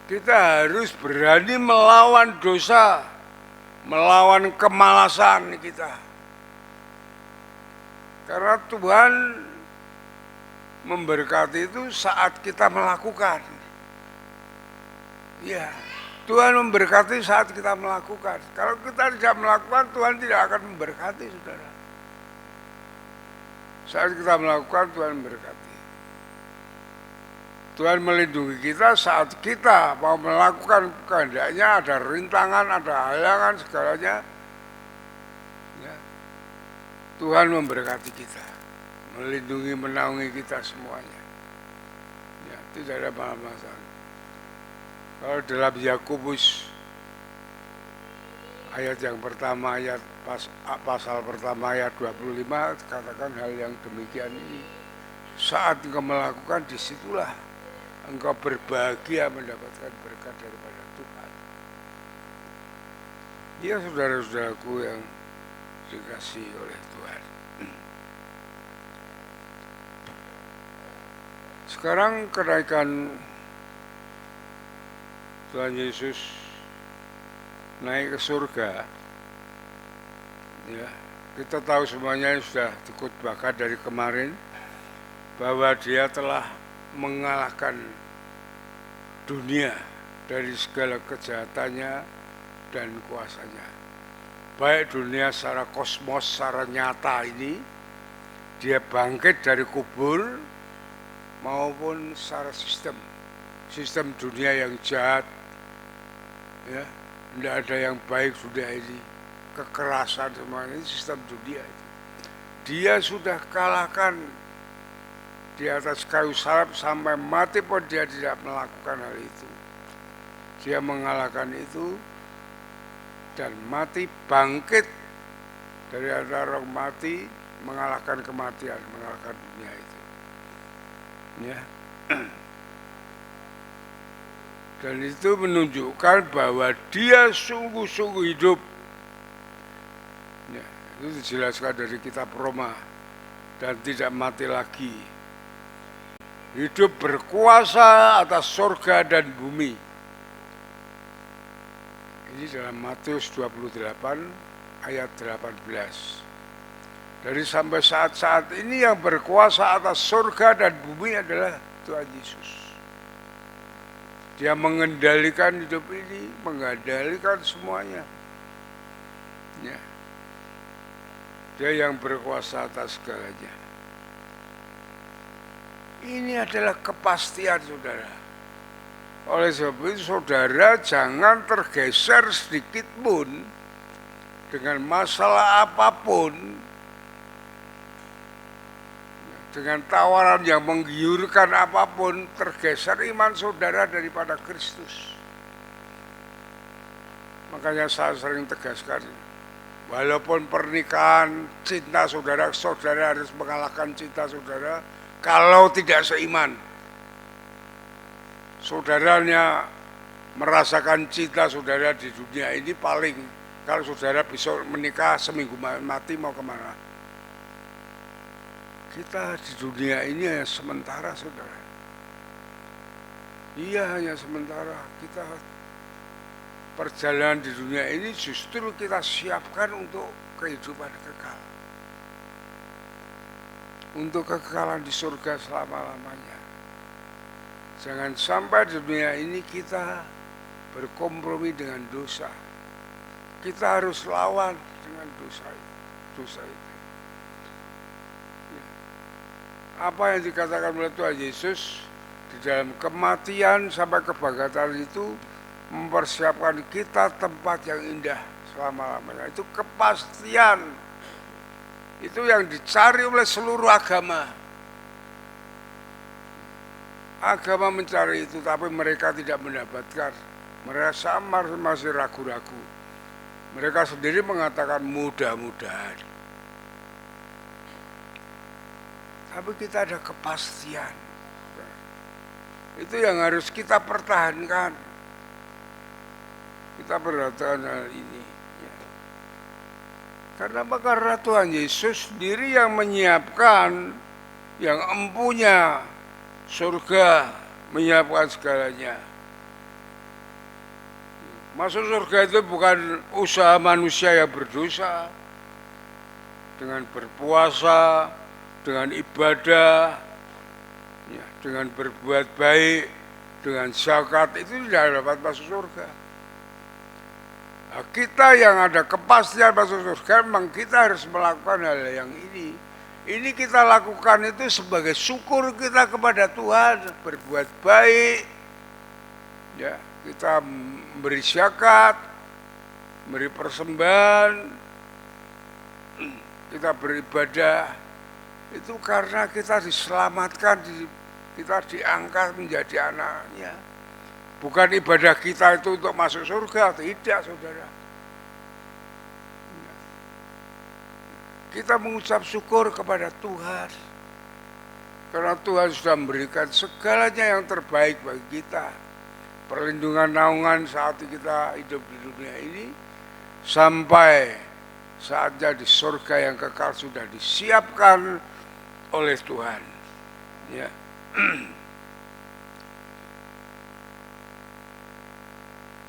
Kita harus berani melawan dosa, melawan kemalasan kita. Karena Tuhan memberkati itu saat kita melakukan. Ya, Tuhan memberkati saat kita melakukan. Kalau kita tidak melakukan, Tuhan tidak akan memberkati, saudara. Saat kita melakukan, Tuhan memberkati. Tuhan melindungi kita saat kita mau melakukan kehendaknya, ada rintangan, ada halangan, segalanya. Ya. Tuhan memberkati kita, melindungi, menaungi kita semuanya. Ya, tidak ada masalah. Kalau dalam Yakobus ayat yang pertama, pasal pertama ayat 25, katakan hal yang demikian ini. Saat engkau melakukan, disitulah engkau berbahagia mendapatkan berkat daripada Tuhan. Ya, saudara-saudaraku yang dikasihi oleh Tuhan. Sekarang kenaikan Tuhan Yesus naik ke surga. Ya, kita tahu semuanya sudah dikutbahkan dari kemarin bahwa Dia telah mengalahkan dunia dari segala kejahatannya dan kuasanya. Baik dunia secara kosmos, secara nyata ini, Dia bangkit dari kubur, maupun secara sistem dunia yang jahat. Ya, tidak ada yang baik sudah ini, kekerasan semuanya, ini sistem dunia itu. Dia sudah kalahkan di atas kayu salib, sampai mati pun Dia tidak melakukan hal itu. Dia mengalahkan itu dan mati, bangkit dari antara orang mati, mengalahkan kematian, mengalahkan dunia itu. Ya. Dan itu menunjukkan bahwa Dia sungguh-sungguh hidup. Ya, itu dijelaskan dari kitab Roma, dan tidak mati lagi. Hidup berkuasa atas surga dan bumi. Ini dalam Matius 28 ayat 18. Dari sampai saat-saat ini yang berkuasa atas surga dan bumi adalah Tuhan Yesus. Dia mengendalikan hidup ini, mengendalikan semuanya. Ya. Dia yang berkuasa atas segalanya. Ini adalah kepastian, saudara. Oleh sebab itu, saudara jangan tergeser sedikit pun dengan masalah apapun, dengan tawaran yang menggiurkan apapun, tergeser iman saudara daripada Kristus. Makanya saya sering tegaskan, walaupun pernikahan, cinta saudara harus mengalahkan cinta saudara. Kalau tidak seiman, saudaranya merasakan cinta saudara di dunia ini paling, kalau saudara besok menikah seminggu mati mau kemana? Kita di dunia ini hanya sementara, saudara. Iya, hanya sementara. Kita perjalanan di dunia ini justru kita siapkan untuk kehidupan kekal. Untuk kekekalan di surga selama-lamanya. Jangan sampai di dunia ini kita berkompromi dengan dosa. Kita harus lawan dengan dosa itu. Apa yang dikatakan oleh Tuhan Yesus di dalam kematian sampai kebangkitan itu mempersiapkan kita tempat yang indah selama-lamanya. Itu kepastian. Itu yang dicari oleh seluruh agama. Agama mencari itu, tapi mereka tidak mendapatkan. Mereka samar masih ragu-ragu. Mereka sendiri mengatakan mudah-mudahan. Tapi kita ada kepastian. Itu yang harus kita pertahankan. Kita perhatikan hal ini. Karena apa? Karena Tuhan Yesus sendiri yang menyiapkan, yang empunya surga, menyiapkan segalanya. Masuk surga itu bukan usaha manusia yang berdosa, dengan berpuasa, dengan ibadah, dengan berbuat baik, dengan zakat, itu tidak dapat masuk surga. Nah, kita yang ada kepastian masuk surga, memang kita harus melakukan hal yang ini. Ini kita lakukan itu sebagai syukur kita kepada Tuhan, berbuat baik, ya, kita memberi zakat, memberi persembahan, kita beribadah. Itu karena kita diselamatkan, kita diangkat menjadi anaknya. Bukan ibadah kita itu untuk masuk surga, tidak saudara. Kita mengucap syukur kepada Tuhan. Karena Tuhan sudah memberikan segalanya yang terbaik bagi kita. Perlindungan naungan saat kita hidup di dunia ini. Sampai saatnya di surga yang kekal sudah disiapkan oleh Tuhan. Ya.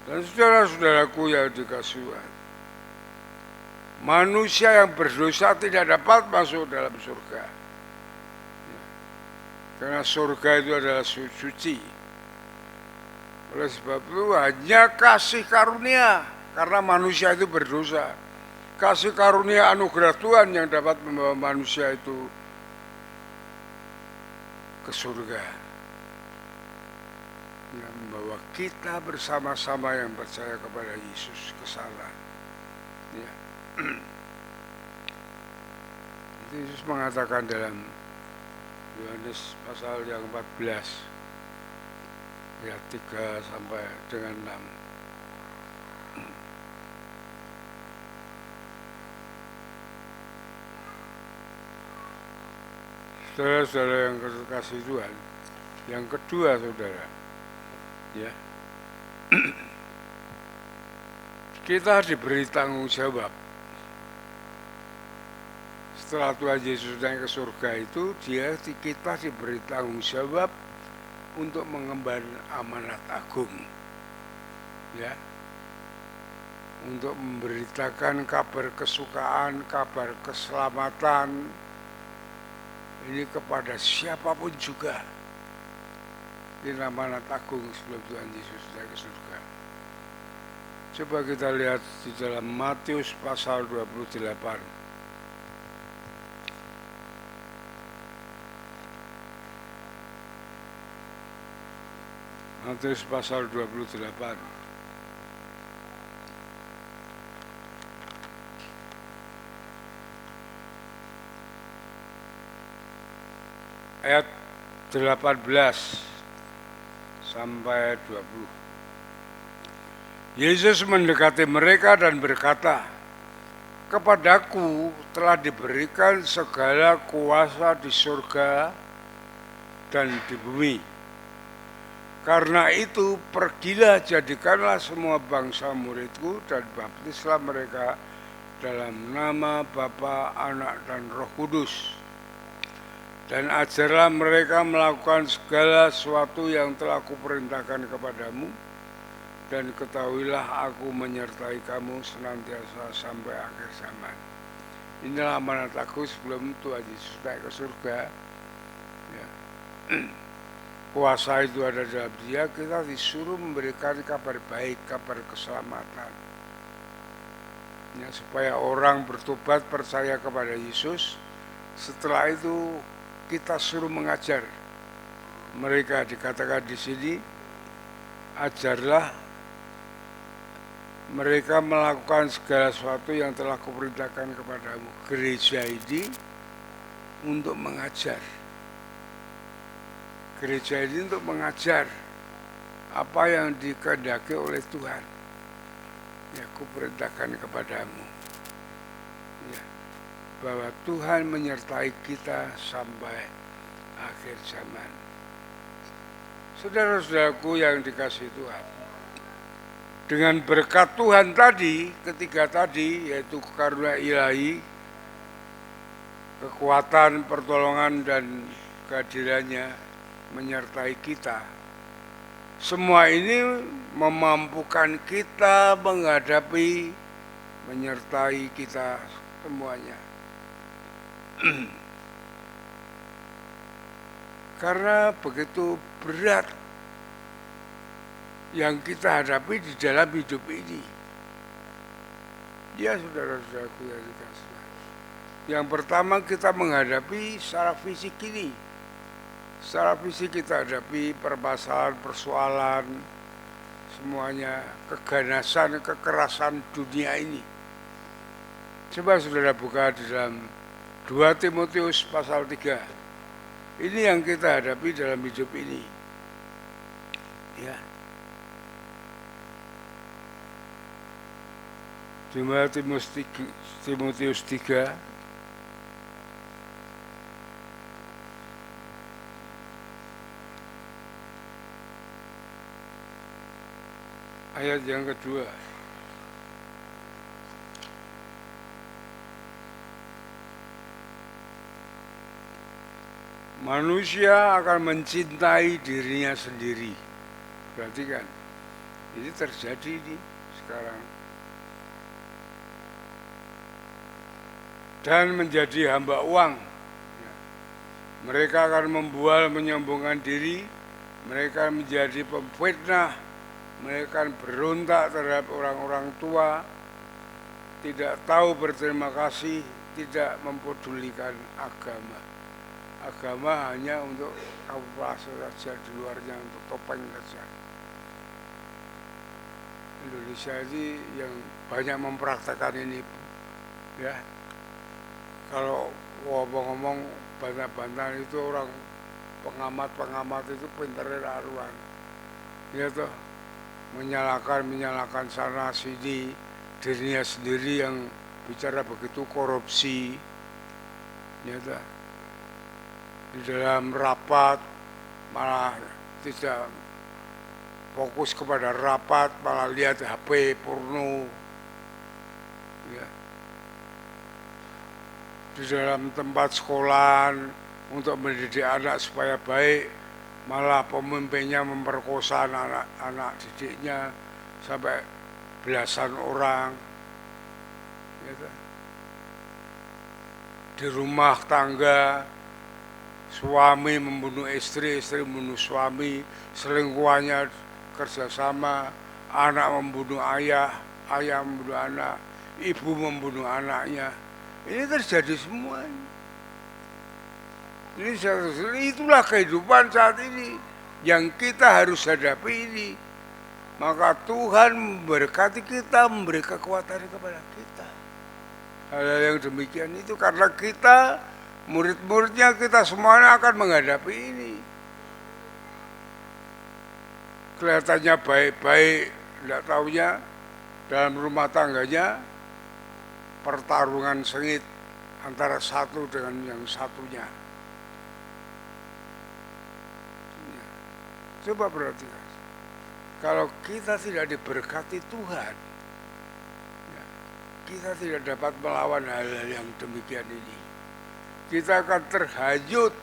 Dan saudara-saudaraku yang dikasihi Tuhan, manusia yang berdosa tidak dapat masuk dalam surga. Karena surga itu adalah suci. Oleh sebab itu hanya kasih karunia, karena manusia itu berdosa. Kasih karunia anugerah Tuhan yang dapat membawa manusia itu ke surga. Yang membawa kita bersama-sama yang percaya kepada Yesus ke sana. Ya. Yesus mengatakan dalam Yohanes pasal yang 14 ayat 3 sampai dengan 6. Saudara-saudara yang kekasih Tuhan, yang kedua saudara, ya, kita diberi tanggung jawab. Setelah Tuhan Yesus naik ke surga itu, kita diberi tanggung jawab untuk mengemban amanat agung, ya, untuk memberitakan kabar kesukaan, kabar keselamatan ini kepada siapapun juga. Ini amanat agung sebelum Tuhan Yesus naik ke surga. Coba kita lihat di dalam Matius pasal 28. Matius pasal 28. Ayat 18 sampai 20. Yesus mendekati mereka dan berkata, "Kepadaku telah diberikan segala kuasa di surga dan di bumi. Karena itu pergilah, jadikanlah semua bangsa muridku dan baptislah mereka dalam nama Bapa, Anak, dan Roh Kudus. Dan ajarlah mereka melakukan segala sesuatu yang telah kuperintahkan kepadamu. dan ketahuilah aku menyertai kamu senantiasa sampai akhir zaman. Inilah amanat aku sebelum Tuhan Yesus naik ke surga. Ya. Kuasa itu ada dalam Dia, kita disuruh memberikan kabar baik, kabar keselamatan. Ya, supaya orang bertobat percaya kepada Yesus. Setelah itu kita suruh mengajar mereka. Dikatakan di sini, ajarlah mereka melakukan segala sesuatu yang telah kuperintahkan kepadamu. Gereja ini untuk mengajar. Gereja ini untuk mengajar apa yang dikehendaki oleh Tuhan. Ya, kuperintahkan kepadamu. Ya, bahwa Tuhan menyertai kita sampai akhir zaman. Saudara-saudaraku yang dikasihi Tuhan, dengan berkat Tuhan tadi, ketiga tadi, yaitu karunia ilahi, kekuatan, pertolongan, dan kehadirannya menyertai kita. Semua ini memampukan kita menghadapi, menyertai kita semuanya. Karena begitu berat yang kita hadapi di dalam hidup ini. Ya, saudara-saudaraku yang dikasihi. Yang pertama kita menghadapi secara fisik ini. Secara fisik kita hadapi permasalahan, persoalan, semuanya, keganasan, kekerasan dunia ini. Coba saudara buka di dalam 2 Timotius pasal 3. Ini yang kita hadapi dalam hidup ini. Ya. 2 Timotius 3 ayat yang kedua. Manusia akan mencintai dirinya sendiri. Perhatikan, ini terjadi nih sekarang. Dan menjadi hamba uang. Mereka akan membual, menyombongkan diri. Mereka menjadi pemfitnah. Mereka akan berontak terhadap orang-orang tua. Tidak tahu berterima kasih. Tidak mempedulikan agama. Agama hanya untuk kamuflase saja, di luarnya untuk topeng saja. Indonesia ini yang banyak mempraktekkan ini, ya. Kalau ngomong-ngomong bantah-bantah itu orang pengamat itu pinternya aruan, ya toh, menyalahkan sana sini, dirinya sendiri yang bicara begitu korupsi, ya toh. Di dalam rapat malah tidak fokus kepada rapat, malah lihat HP porno, ya. Di dalam tempat sekolahan untuk mendidik anak supaya baik, malah pemimpinnya memperkosa anak didiknya sampai belasan orang, gitu. Di rumah tangga suami membunuh istri, istri membunuh suami, selingkuhannya kerjasama, anak membunuh ayah, ayah membunuh anak, ibu membunuh anaknya. Ini terjadi semua. Ini itulah kehidupan saat ini yang kita harus hadapi ini. Maka Tuhan memberkati kita, memberi kekuatan kepada kita. Hal yang demikian itu karena kita, murid-muridnya, kita semuanya akan menghadapi ini. Kelihatannya baik-baik, tidak tahunya dalam rumah tangganya pertarungan sengit antara satu dengan yang satunya. Coba perhatikan, kalau kita tidak diberkati Tuhan, kita tidak dapat melawan hal-hal yang demikian ini. Kita akan terhanyut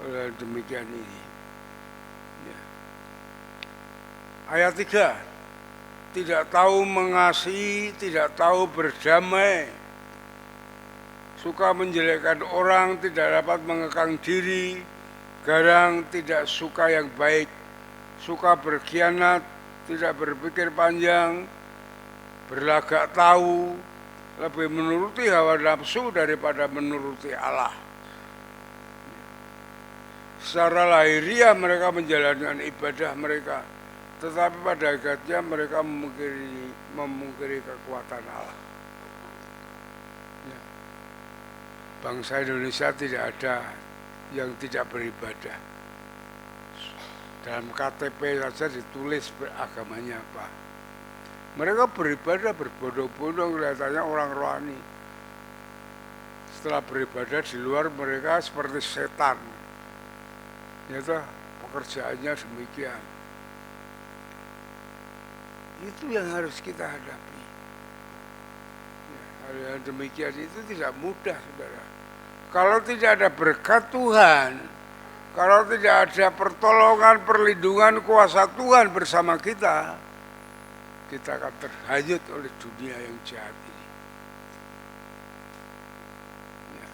oleh demikian ini. Ayat 3, tidak tahu mengasihi, tidak tahu berdamai, suka menjelekkan orang, tidak dapat mengekang diri, garang, tidak suka yang baik, suka berkhianat, tidak berpikir panjang, berlagak tahu, lebih menuruti hawa nafsu daripada menuruti Allah. Secara lahiriah mereka menjalankan ibadah mereka, tetapi pada hakikatnya mereka memungkiri kekuatan Allah. Ya. Bangsa Indonesia tidak ada yang tidak beribadah. Dalam KTP saja ditulis agamanya apa. Mereka beribadah berbondong-bondong, kelihatannya orang rohani. Setelah beribadah di luar mereka seperti setan. Ternyata pekerjaannya demikian. Itu yang harus kita hadapi. Ya, hal yang demikian itu tidak mudah, saudara. Kalau tidak ada berkat Tuhan, kalau tidak ada pertolongan, perlindungan, kuasa Tuhan bersama kita, kita akan terhanyut oleh dunia yang jahat ini. Ya,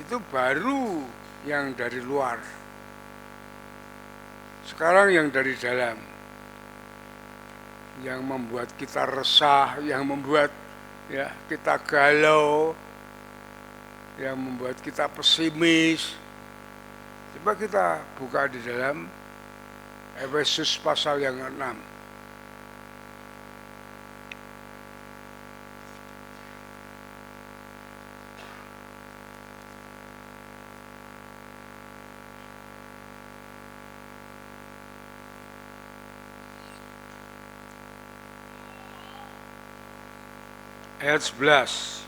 itu baru yang dari luar. Sekarang yang dari dalam, yang membuat kita resah, yang membuat ya kita galau, yang membuat kita pesimis. Coba kita buka di dalam Efesus pasal yang 6. Ayat 11.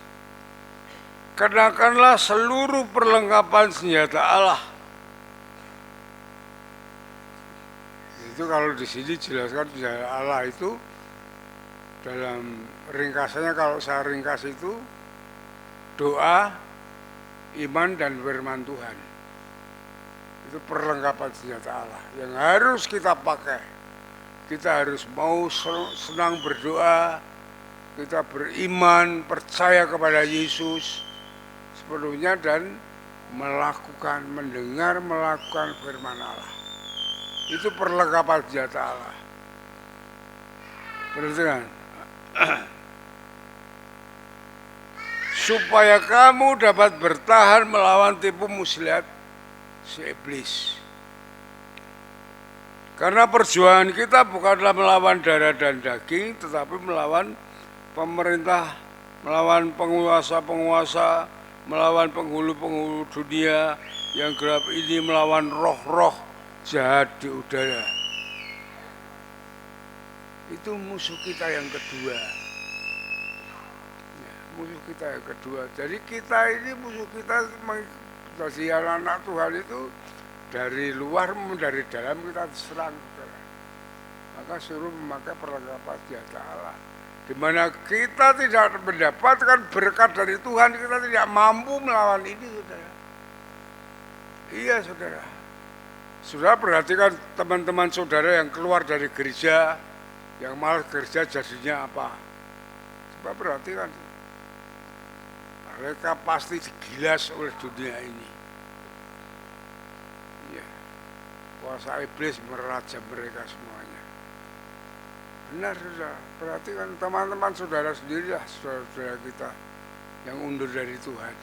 Kenakanlah seluruh perlengkapan senjata Allah. Itu kalau di sini jelaskan senjata Allah itu dalam ringkasannya, kalau saya ringkas itu doa, iman dan firman Tuhan. Itu perlengkapan senjata Allah yang harus kita pakai. Kita harus mau senang berdoa, kita beriman, percaya kepada Yesus sepenuhnya dan melakukan, mendengar, melakukan firman Allah. Itu perlengkapan senjata Allah. Perhatikan. Supaya kamu dapat bertahan melawan tipu muslihat si iblis. Karena perjuangan kita bukanlah melawan darah dan daging, tetapi melawan pemerintah, melawan penguasa-penguasa, melawan penghulu-penghulu dunia yang gelap ini, melawan roh-roh jahat di udara. Itu musuh kita yang kedua. Ya, musuh kita yang kedua. Jadi kita ini musuh kita menjadi anak-anak Tuhan itu dari luar maupun dari dalam kita diserang. Maka suruh memakai perlengkapan senjata Allah. Di mana kita tidak mendapatkan berkat dari Tuhan, kita tidak mampu melawan ini, saudara. Iya, saudara. Saudara perhatikan teman-teman saudara yang keluar dari gereja, yang malah gereja jadinya apa? Coba perhatikan. Mereka pasti digilas oleh dunia ini. Iya. Kuasa iblis meraja mereka semuanya. Benar, saudara. Perhatikan teman-teman saudara sendiri lah, saudara-saudara kita yang undur dari Tuhan.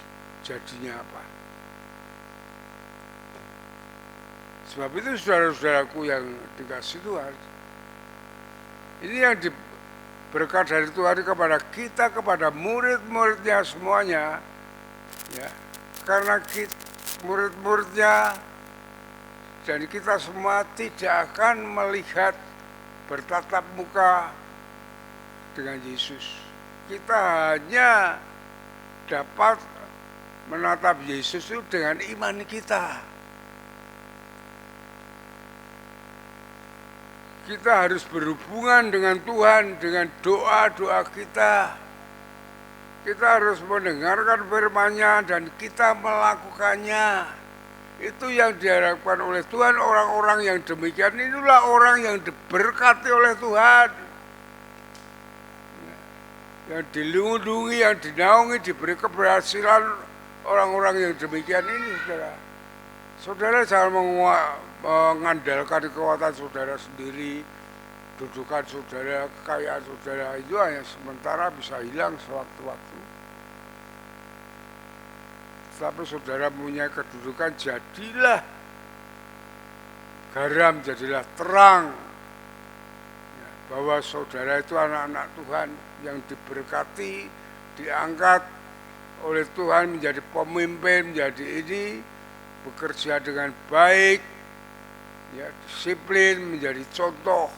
Jadinya apa? Sebab itu saudara-saudaraku yang dikasih Tuhan, ini yang berkat dari Tuhan kepada kita, kepada murid-muridnya semuanya, ya. Karena murid-muridnya dan kita semua tidak akan melihat bertatap muka dengan Yesus. Kita hanya dapat menatap Yesus itu dengan iman kita. Kita harus berhubungan dengan Tuhan dengan doa-doa kita. Kita harus mendengarkan firman-Nya dan kita melakukannya. Itu yang diharapkan oleh Tuhan. Orang-orang yang demikian inilah orang yang diberkati oleh Tuhan, yang dilindungi, yang dinaungi, diberi keberhasilan. Orang-orang yang demikian ini, saudara. Saudara jangan mengandalkan kekuatan saudara sendiri, dudukan saudara, kekayaan saudara itu hanya sementara, bisa hilang sewaktu-waktu. Tapi saudara punya kedudukan, jadilah garam, jadilah terang, ya, bahwa saudara itu anak-anak Tuhan yang diberkati, diangkat oleh Tuhan menjadi pemimpin, menjadi ini, bekerja dengan baik, ya, disiplin, menjadi contoh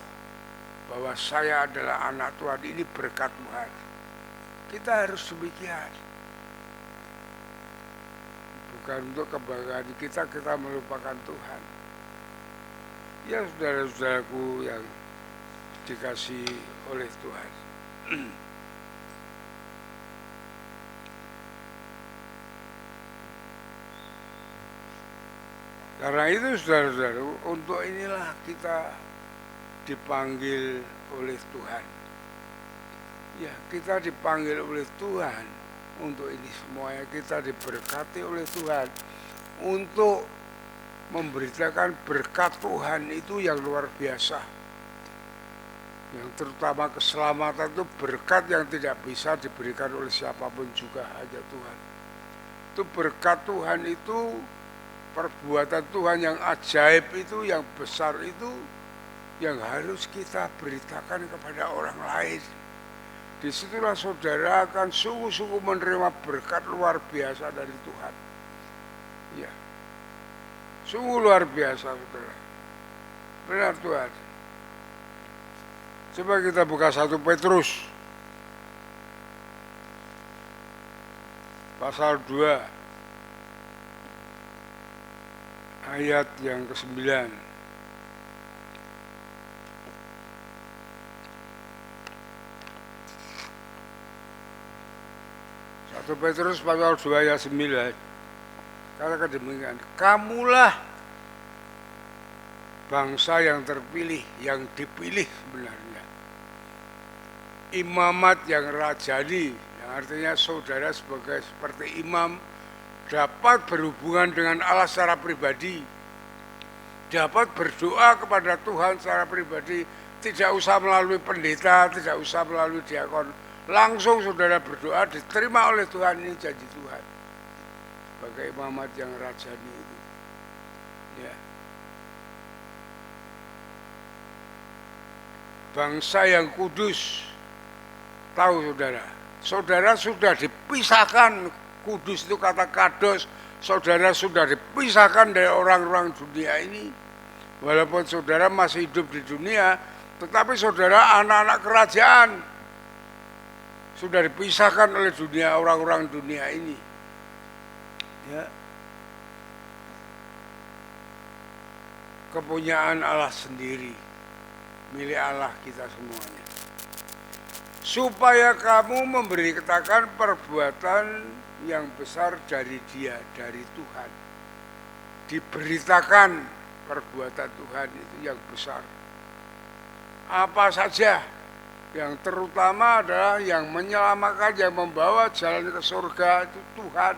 bahwa saya adalah anak Tuhan, ini berkat Tuhan. Kita harus demikian. Bukan untuk kebanggaan kita melupakan Tuhan. Ya saudara-saudaraku yang dikasihi oleh Tuhan. Karena itu saudara-saudaraku, untuk inilah kita dipanggil oleh Tuhan. Ya, kita dipanggil oleh Tuhan. Untuk ini semuanya kita diberkati oleh Tuhan untuk memberitakan berkat Tuhan itu yang luar biasa. Yang terutama keselamatan itu berkat yang tidak bisa diberikan oleh siapapun juga, hanya Tuhan. Itu berkat Tuhan itu, perbuatan Tuhan yang ajaib itu, yang besar itu, yang harus kita beritakan kepada orang lain. Disitulah saudara akan sungguh-sungguh menerima berkat luar biasa dari Tuhan. Ya, sungguh luar biasa saudara. Benar Tuhan. Coba kita buka 1 Petrus pasal 2 ayat yang ke-9. 1 Petrus pasal 2 ayat 9. Katakan demikian, kamulah bangsa yang terpilih, yang dipilih sebenarnya. Imamat yang rajani, yang artinya saudara seperti imam dapat berhubungan dengan Allah secara pribadi, dapat berdoa kepada Tuhan secara pribadi, tidak usah melalui pendeta, tidak usah melalui diakon. Langsung saudara berdoa, diterima oleh Tuhan, ini janji Tuhan. Sebagai imamat yang rajani itu. Ya. Bangsa yang kudus. Tahu saudara, saudara sudah dipisahkan, kudus itu kata kados, saudara sudah dipisahkan dari orang-orang dunia ini. Walaupun saudara masih hidup di dunia, tetapi saudara anak-anak kerajaan. Sudah dipisahkan oleh dunia, orang-orang dunia ini. Ya. Kepunyaan Allah sendiri, milik Allah kita semuanya. Supaya kamu memberitakan perbuatan yang besar dari Dia, dari Tuhan. Diberitakan perbuatan Tuhan itu yang besar. Apa saja? Yang terutama adalah yang menyelamatkan, yang membawa jalan ke surga itu Tuhan.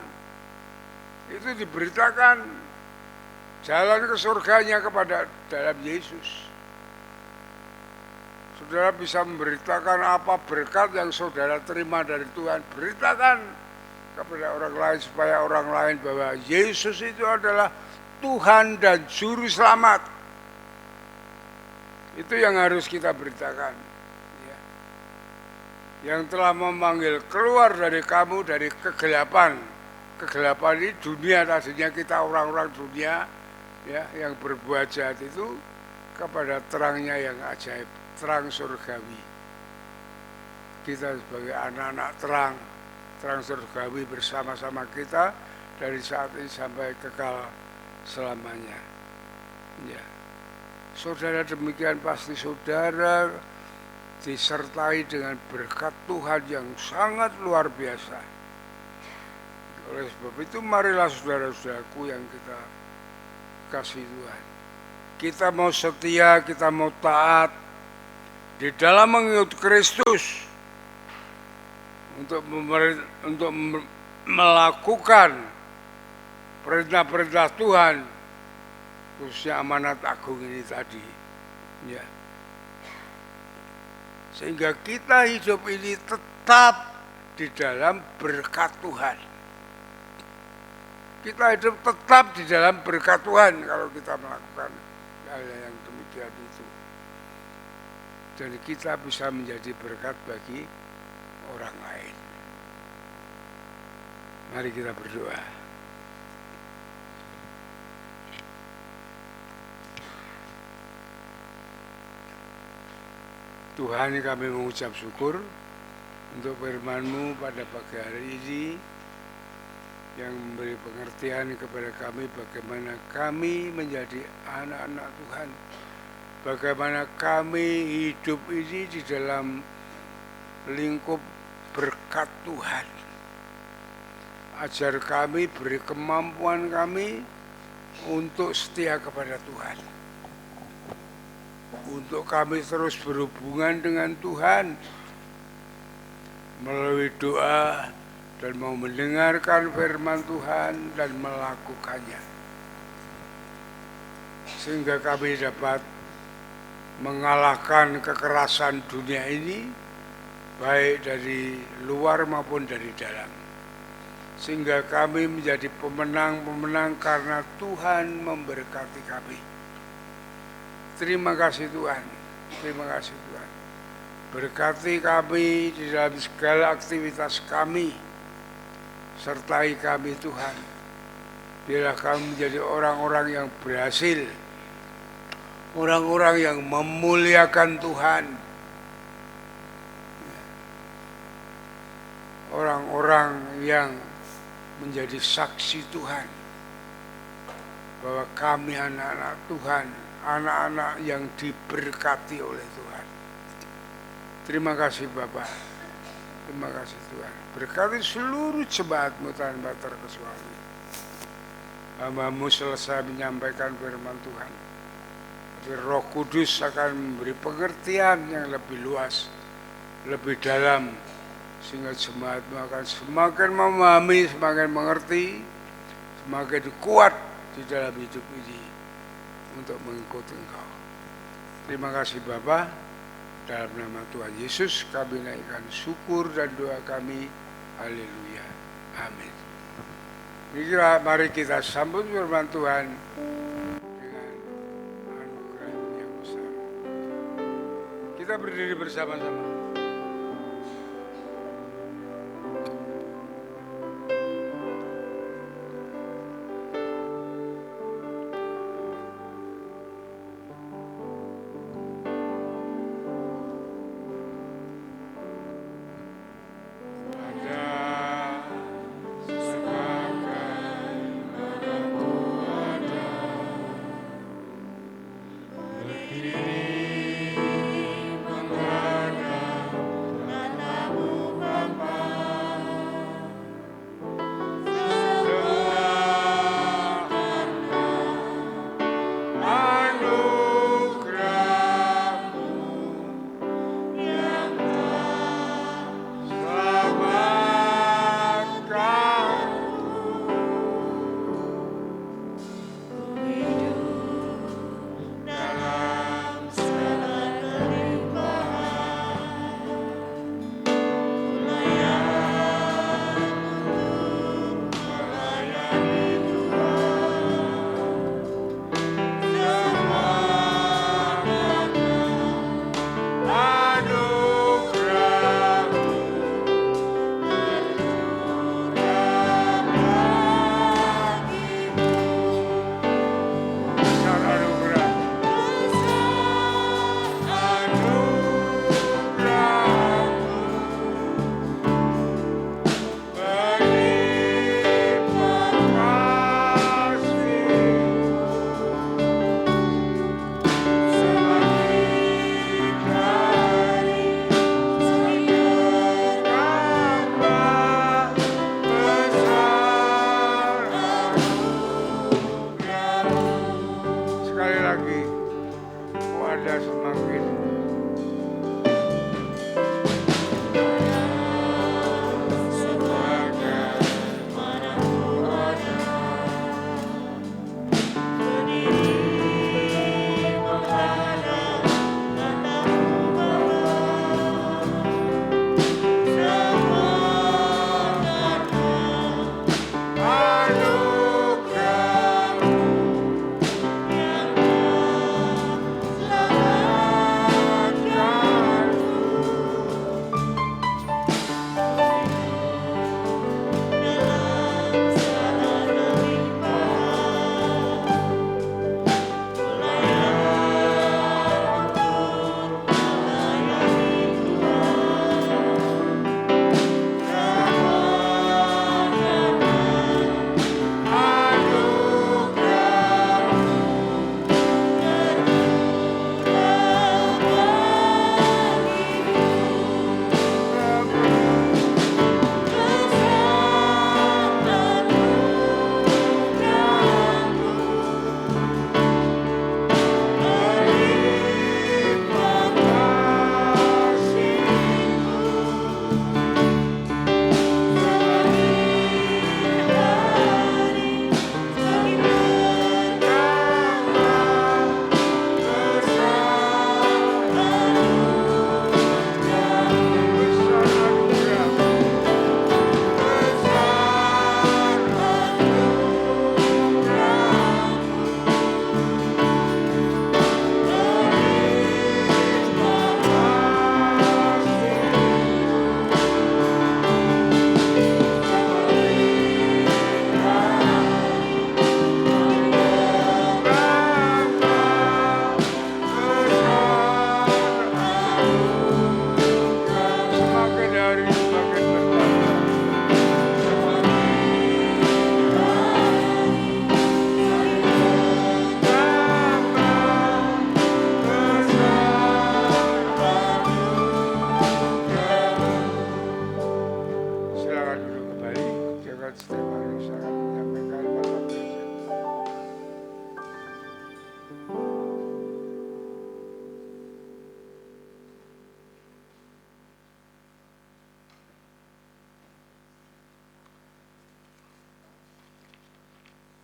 Itu diberitakan jalan ke surganya kepada dalam Yesus. Saudara bisa memberitakan apa berkat yang saudara terima dari Tuhan. Beritakan kepada orang lain supaya orang lain bahwa Yesus itu adalah Tuhan dan Juru Selamat. Itu yang harus kita beritakan. Yang telah memanggil keluar dari kamu dari kegelapan. Kegelapan ini dunia, tadinya kita orang-orang dunia, ya, yang berbuat jahat itu, kepada terangnya yang ajaib, terang surgawi. Kita sebagai anak-anak terang, terang surgawi bersama-sama kita dari saat ini sampai kekal selamanya. Ya. Saudara, demikian pasti saudara disertai dengan berkat Tuhan yang sangat luar biasa. Oleh sebab itu marilah saudara-saudaraku yang kita kasih Tuhan. Kita mau setia, kita mau taat di dalam mengikut Kristus untuk melakukan perintah-perintah Tuhan, khususnya amanat agung ini tadi. Ya. Sehingga kita hidup ini tetap di dalam berkat Tuhan. Kita hidup tetap di dalam berkat Tuhan kalau kita melakukan hal yang demikian itu. Dan kita bisa menjadi berkat bagi orang lain. Mari kita berdoa. Tuhan, kami mengucap syukur untuk firman-Mu pada pagi hari ini yang memberi pengertian kepada kami bagaimana kami menjadi anak-anak Tuhan, bagaimana kami hidup ini di dalam lingkup berkat Tuhan. Ajar kami, beri kemampuan kami untuk setia kepada Tuhan, untuk kami terus berhubungan dengan Tuhan melalui doa dan mau mendengarkan firman Tuhan dan melakukannya, sehingga kami dapat mengalahkan kekerasan dunia ini, baik dari luar maupun dari dalam, sehingga kami menjadi pemenang-pemenang karena Tuhan memberkati kami. Terima kasih Tuhan, terima kasih Tuhan. Berkati kami di dalam segala aktivitas kami. Sertai kami Tuhan, biarlah kami menjadi orang-orang yang berhasil, orang-orang yang memuliakan Tuhan, orang-orang yang menjadi saksi Tuhan, bahwa kami anak-anak Tuhan, anak-anak yang diberkati oleh Tuhan. Terima kasih Bapak, terima kasih Tuhan. Berkati seluruh jemaat-Mu tanpa terkecuali. Hamba-Mu selesai menyampaikan firman Tuhan, tapi Roh Kudus akan memberi pengertian yang lebih luas, lebih dalam, sehingga jemaat-Mu akan semakin memahami, semakin mengerti, semakin kuat di dalam hidup ini untuk mengikuti Engkau. Terima kasih Bapa, dalam nama Tuhan Yesus kami naikkan syukur dan doa kami. Haleluya. Amin. Mari kita sambut firman Tuhan dengan anugerah yang besar. Kita berdiri bersama-sama.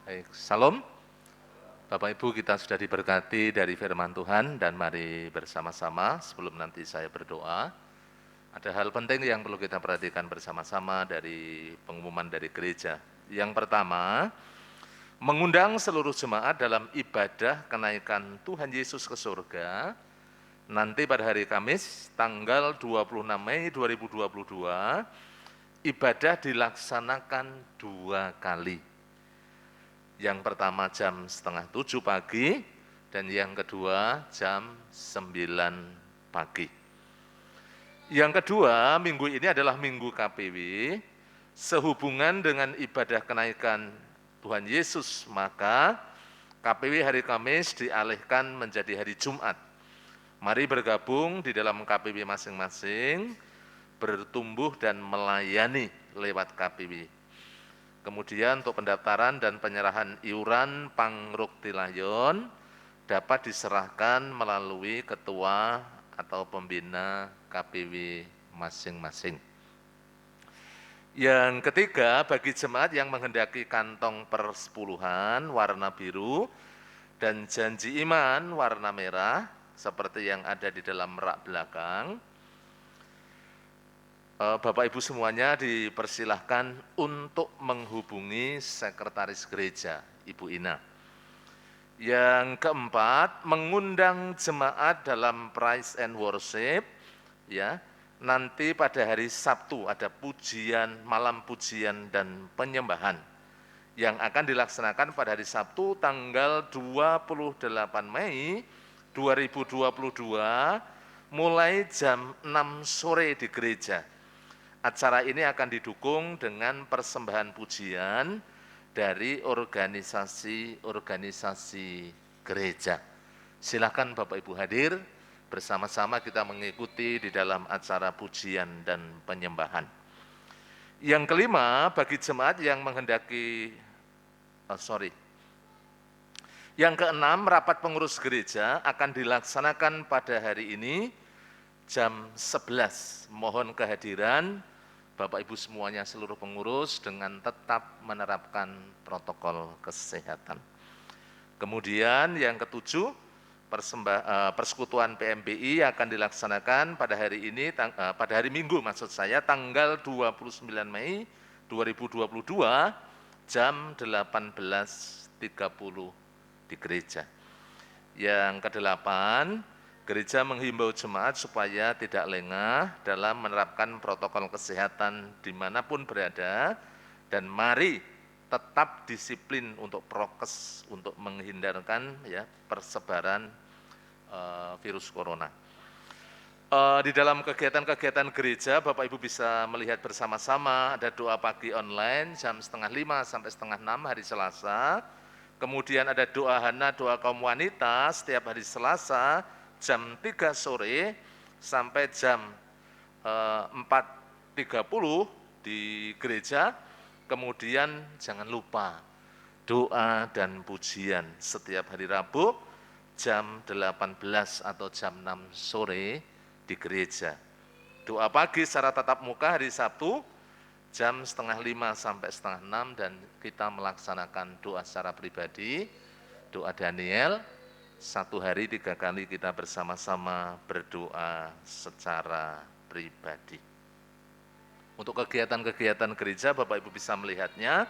Baik, salam. Bapak Ibu, kita sudah diberkati dari firman Tuhan dan mari bersama-sama sebelum nanti saya berdoa. Ada hal penting yang perlu kita perhatikan bersama-sama dari pengumuman dari gereja. Yang pertama, mengundang seluruh jemaat dalam ibadah kenaikan Tuhan Yesus ke surga nanti pada hari Kamis tanggal 26 Mei 2022. Ibadah dilaksanakan 2 kali. Yang pertama jam 6:30 pagi dan yang kedua jam 9 pagi. Yang kedua, minggu ini adalah minggu KPW. Sehubungan dengan ibadah kenaikan Tuhan Yesus, maka KPW hari Kamis dialihkan menjadi hari Jumat. Mari bergabung di dalam KPW masing-masing, bertumbuh dan melayani lewat KPW. Kemudian untuk pendaftaran dan penyerahan iuran Pangrukti Layon dapat diserahkan melalui ketua atau pembina KPW masing-masing. Yang ketiga, bagi jemaat yang menghendaki kantong persepuluhan warna biru dan janji iman warna merah, seperti yang ada di dalam rak belakang, Bapak Ibu semuanya dipersilahkan untuk menghubungi sekretaris gereja, Ibu Ina. Yang keempat, mengundang jemaat dalam praise and worship, ya. Nanti pada hari Sabtu ada pujian, malam pujian dan penyembahan yang akan dilaksanakan pada hari Sabtu tanggal 28 Mei 2022 mulai jam 6 sore di gereja. Acara ini akan didukung dengan persembahan pujian dari organisasi-organisasi gereja. Silakan Bapak Ibu hadir, bersama-sama kita mengikuti di dalam acara pujian dan penyembahan. Yang kelima, bagi jemaat yang menghendaki, Yang keenam, rapat pengurus gereja akan dilaksanakan pada hari ini jam 11. Mohon kehadiran Bapak Ibu semuanya seluruh pengurus dengan tetap menerapkan protokol kesehatan. Kemudian yang ketujuh, persekutuan PMBI akan dilaksanakan pada hari ini, pada hari Minggu maksud saya, tanggal 29 Mei 2022 jam 18.30 di gereja. Yang kedelapan, gereja menghimbau jemaat supaya tidak lengah dalam menerapkan protokol kesehatan dimanapun berada, dan mari tetap disiplin untuk prokes untuk menghindarkan persebaran virus corona. Di dalam kegiatan-kegiatan gereja, Bapak Ibu bisa melihat bersama-sama ada doa pagi online jam 4:30 sampai 5:30 hari Selasa. Kemudian ada doa Hana, doa kaum wanita setiap hari Selasa jam 3 sore sampai jam 4:30 di gereja. Kemudian jangan lupa doa dan pujian setiap hari Rabu jam 18 atau jam 6 sore di gereja. Doa pagi secara tatap muka hari Sabtu jam 4:30 sampai 5:30, dan kita melaksanakan doa secara pribadi, doa Daniel. 1 hari 3 kali kita bersama-sama berdoa secara pribadi. Untuk kegiatan-kegiatan gereja Bapak Ibu bisa melihatnya,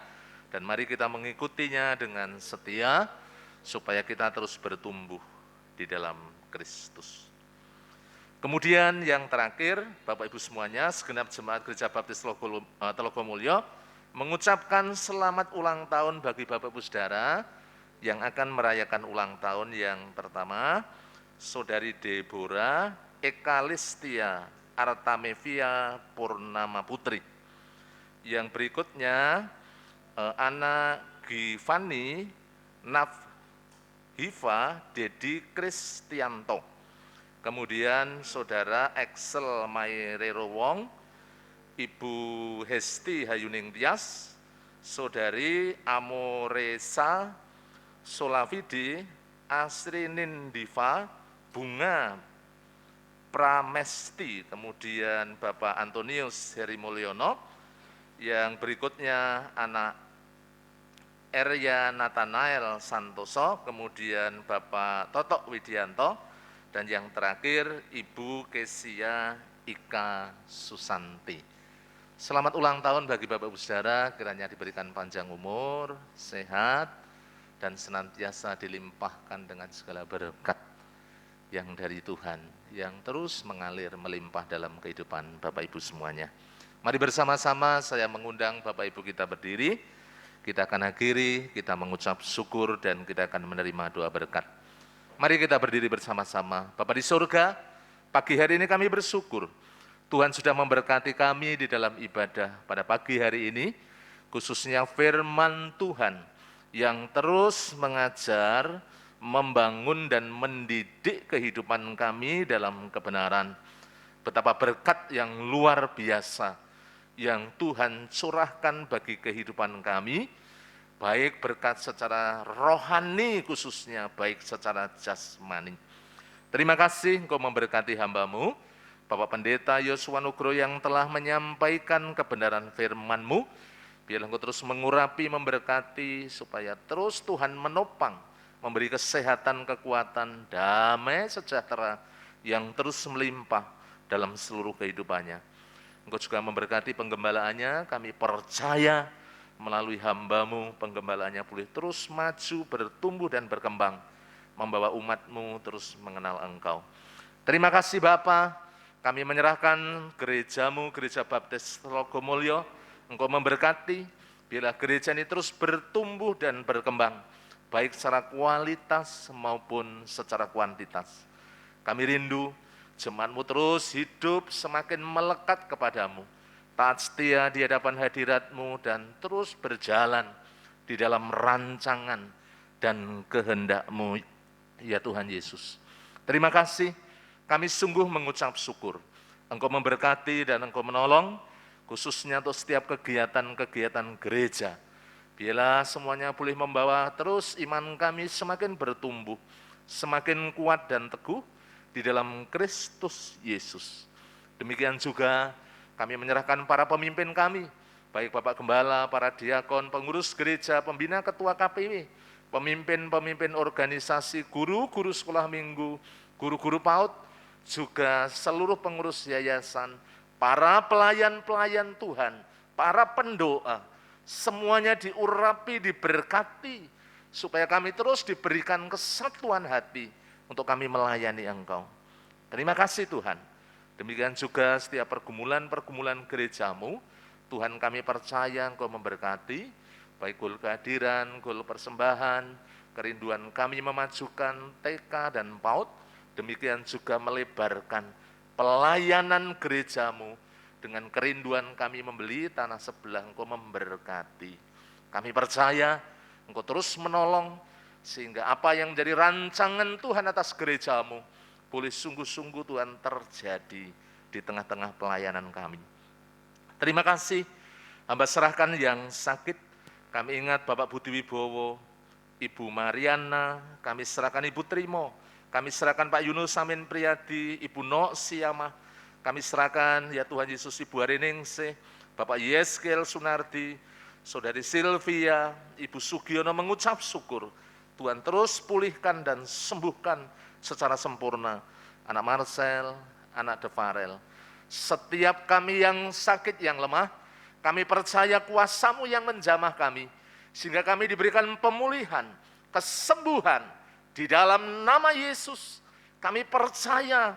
dan mari kita mengikutinya dengan setia supaya kita terus bertumbuh di dalam Kristus. Kemudian yang terakhir, Bapak Ibu semuanya, segenap jemaat Gereja Baptis Telogomulyo mengucapkan selamat ulang tahun bagi Bapak Ibu Saudara yang akan merayakan ulang tahun. Yang pertama, Saudari Deborah Ekalistia Artamevia Purnama Putri. Yang berikutnya, Ana Givani Nafhiva Dedi Kristianto. Kemudian Saudara Excel Mairero Wong, Ibu Hesti Hayuning Tias, Saudari Amoresa Solavidi, Asri Nindiva, Bunga Pramesti, kemudian Bapak Antonius Heri Mulyono. Yang berikutnya anak Erya Nathanael Santoso, kemudian Bapak Totok Widianto, dan yang terakhir Ibu Kesia Ika Susanti. Selamat ulang tahun bagi Bapak Ibu Saudara, kiranya diberikan panjang umur, sehat, dan senantiasa dilimpahkan dengan segala berkat yang dari Tuhan, yang terus mengalir melimpah dalam kehidupan Bapak Ibu semuanya. Mari bersama-sama saya mengundang Bapak Ibu kita berdiri, kita akan akhiri, kita mengucap syukur dan kita akan menerima doa berkat. Mari kita berdiri bersama-sama. Bapa di surga, pagi hari ini kami bersyukur. Tuhan sudah memberkati kami di dalam ibadah pada pagi hari ini, khususnya firman Tuhan yang terus mengajar, membangun dan mendidik kehidupan kami dalam kebenaran. Betapa berkat yang luar biasa yang Tuhan curahkan bagi kehidupan kami, baik berkat secara rohani khususnya, baik secara jasmani. Terima kasih Engkau memberkati hamba-Mu, Bapak Pendeta Yosua Nugroho yang telah menyampaikan kebenaran firman-Mu. Biarlah Engkau terus mengurapi, memberkati, supaya terus Tuhan menopang, memberi kesehatan, kekuatan, damai, sejahtera yang terus melimpah dalam seluruh kehidupannya. Engkau juga memberkati penggembalaannya, kami percaya melalui hamba-Mu, penggembalaannya boleh terus maju, bertumbuh dan berkembang, membawa umat-Mu terus mengenal Engkau. Terima kasih Bapa, kami menyerahkan gereja-Mu, Gereja Baptis Logomulyo, Engkau memberkati, biarlah gereja ini terus bertumbuh dan berkembang, baik secara kualitas maupun secara kuantitas. Kami rindu jemaat-Mu terus hidup semakin melekat kepadamu, taat setia di hadapan hadirat-Mu dan terus berjalan di dalam rancangan dan kehendak-Mu, ya Tuhan Yesus. Terima kasih, kami sungguh mengucap syukur. Engkau memberkati dan Engkau menolong, khususnya untuk setiap kegiatan-kegiatan gereja. Biarlah semuanya boleh membawa terus iman kami semakin bertumbuh, semakin kuat dan teguh di dalam Kristus Yesus. Demikian juga kami menyerahkan para pemimpin kami, baik Bapak Gembala, para diakon, pengurus gereja, pembina ketua KPW, pemimpin-pemimpin organisasi, guru-guru sekolah minggu, guru-guru PAUD, juga seluruh pengurus yayasan, para pelayan-pelayan Tuhan, para pendoa, semuanya diurapi, diberkati, supaya kami terus diberikan kesatuan hati untuk kami melayani Engkau. Terima kasih Tuhan. Demikian juga setiap pergumulan-pergumulan gereja-Mu, Tuhan kami percaya Engkau memberkati, baik gol kehadiran, gol persembahan, kerinduan kami memajukan TK dan PAUD, demikian juga melebarkan pelayanan gereja-Mu, dengan kerinduan kami membeli tanah sebelah, Engkau memberkati. Kami percaya Engkau terus menolong, sehingga apa yang menjadi rancangan Tuhan atas gereja-Mu, boleh sungguh-sungguh Tuhan terjadi di tengah-tengah pelayanan kami. Terima kasih, hamba serahkan yang sakit, kami ingat Bapak Budi Wibowo, Ibu Mariana, kami serahkan Ibu Trimo, kami serahkan Pak Yunus Samin Priyadi, Ibu Nok Siamah, kami serahkan ya Tuhan Yesus Ibu Hariningsih, Bapak Yeskel Sunardi, Saudari Silvia, Ibu Sugiono mengucap syukur, Tuhan terus pulihkan dan sembuhkan secara sempurna anak Marcel, anak Devarel. Setiap kami yang sakit, yang lemah, kami percaya kuasa-Mu yang menjamah kami, sehingga kami diberikan pemulihan, kesembuhan di dalam nama Yesus. Kami percaya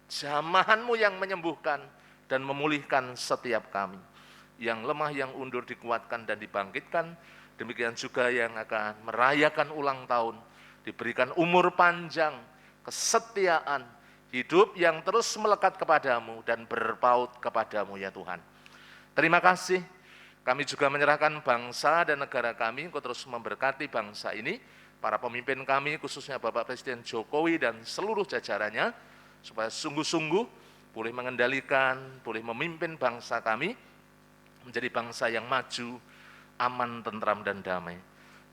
jamahan-Mu yang menyembuhkan dan memulihkan setiap kami. Yang lemah, yang undur dikuatkan dan dibangkitkan. Demikian juga yang akan merayakan ulang tahun, diberikan umur panjang, kesetiaan, hidup yang terus melekat kepadamu dan berpaut kepadamu ya Tuhan. Terima kasih, kami juga menyerahkan bangsa dan negara kami, Engkau terus memberkati bangsa ini, para pemimpin kami khususnya Bapak Presiden Jokowi dan seluruh jajarannya, supaya sungguh-sungguh boleh mengendalikan, boleh memimpin bangsa kami, menjadi bangsa yang maju, aman, tentram, dan damai.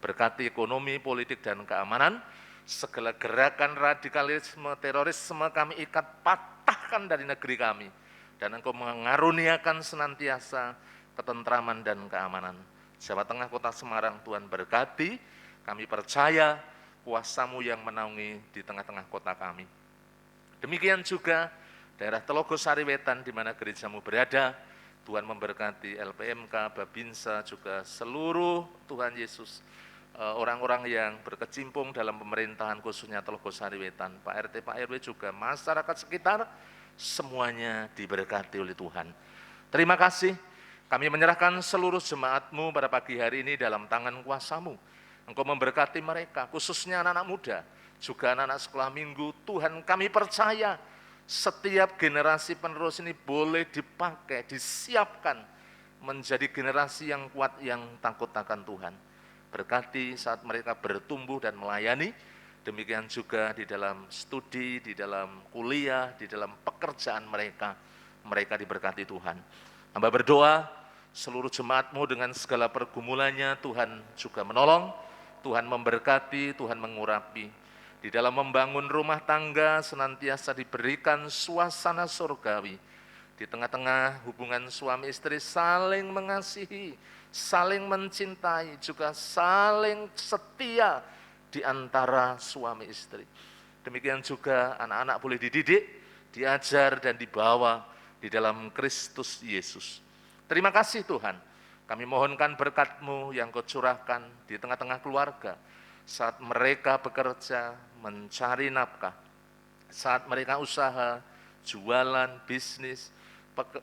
Berkati ekonomi, politik, dan keamanan, segala gerakan radikalisme, terorisme kami ikat, patahkan dari negeri kami. Dan Engkau mengaruniakan senantiasa ketentraman dan keamanan. Jawa Tengah, Kota Semarang, Tuhan berkati. Kami percaya kuasa-Mu yang menaungi di tengah-tengah kota kami. Demikian juga daerah Telogo Sariwetan di mana gereja-Mu berada. Tuhan memberkati LPMK, Babinsa, juga seluruh Tuhan Yesus, orang-orang yang berkecimpung dalam pemerintahan khususnya Telogo Sariwetan, Pak RT, Pak RW, juga masyarakat sekitar, semuanya diberkati oleh Tuhan. Terima kasih, kami menyerahkan seluruh jemaat-Mu pada pagi hari ini dalam tangan kuasa-Mu. Engkau memberkati mereka, khususnya anak-anak muda, juga anak-anak sekolah minggu. Tuhan, kami percaya setiap generasi penerus ini boleh dipakai, disiapkan menjadi generasi yang kuat, yang takut akan Tuhan. Berkati saat mereka bertumbuh dan melayani, demikian juga di dalam studi, di dalam kuliah, di dalam pekerjaan mereka, mereka diberkati Tuhan. Hamba berdoa, seluruh jemaat-Mu dengan segala pergumulannya, Tuhan juga menolong, Tuhan memberkati, Tuhan mengurapi. Di dalam membangun rumah tangga senantiasa diberikan suasana surgawi. Di tengah-tengah hubungan suami istri saling mengasihi, saling mencintai, juga saling setia di antara suami istri. Demikian juga anak-anak boleh dididik, diajar, dan dibawa di dalam Kristus Yesus. Terima kasih Tuhan, kami mohonkan berkat-Mu yang Kau curahkan di tengah-tengah keluarga, saat mereka bekerja, mencari nafkah, saat mereka usaha, jualan, bisnis,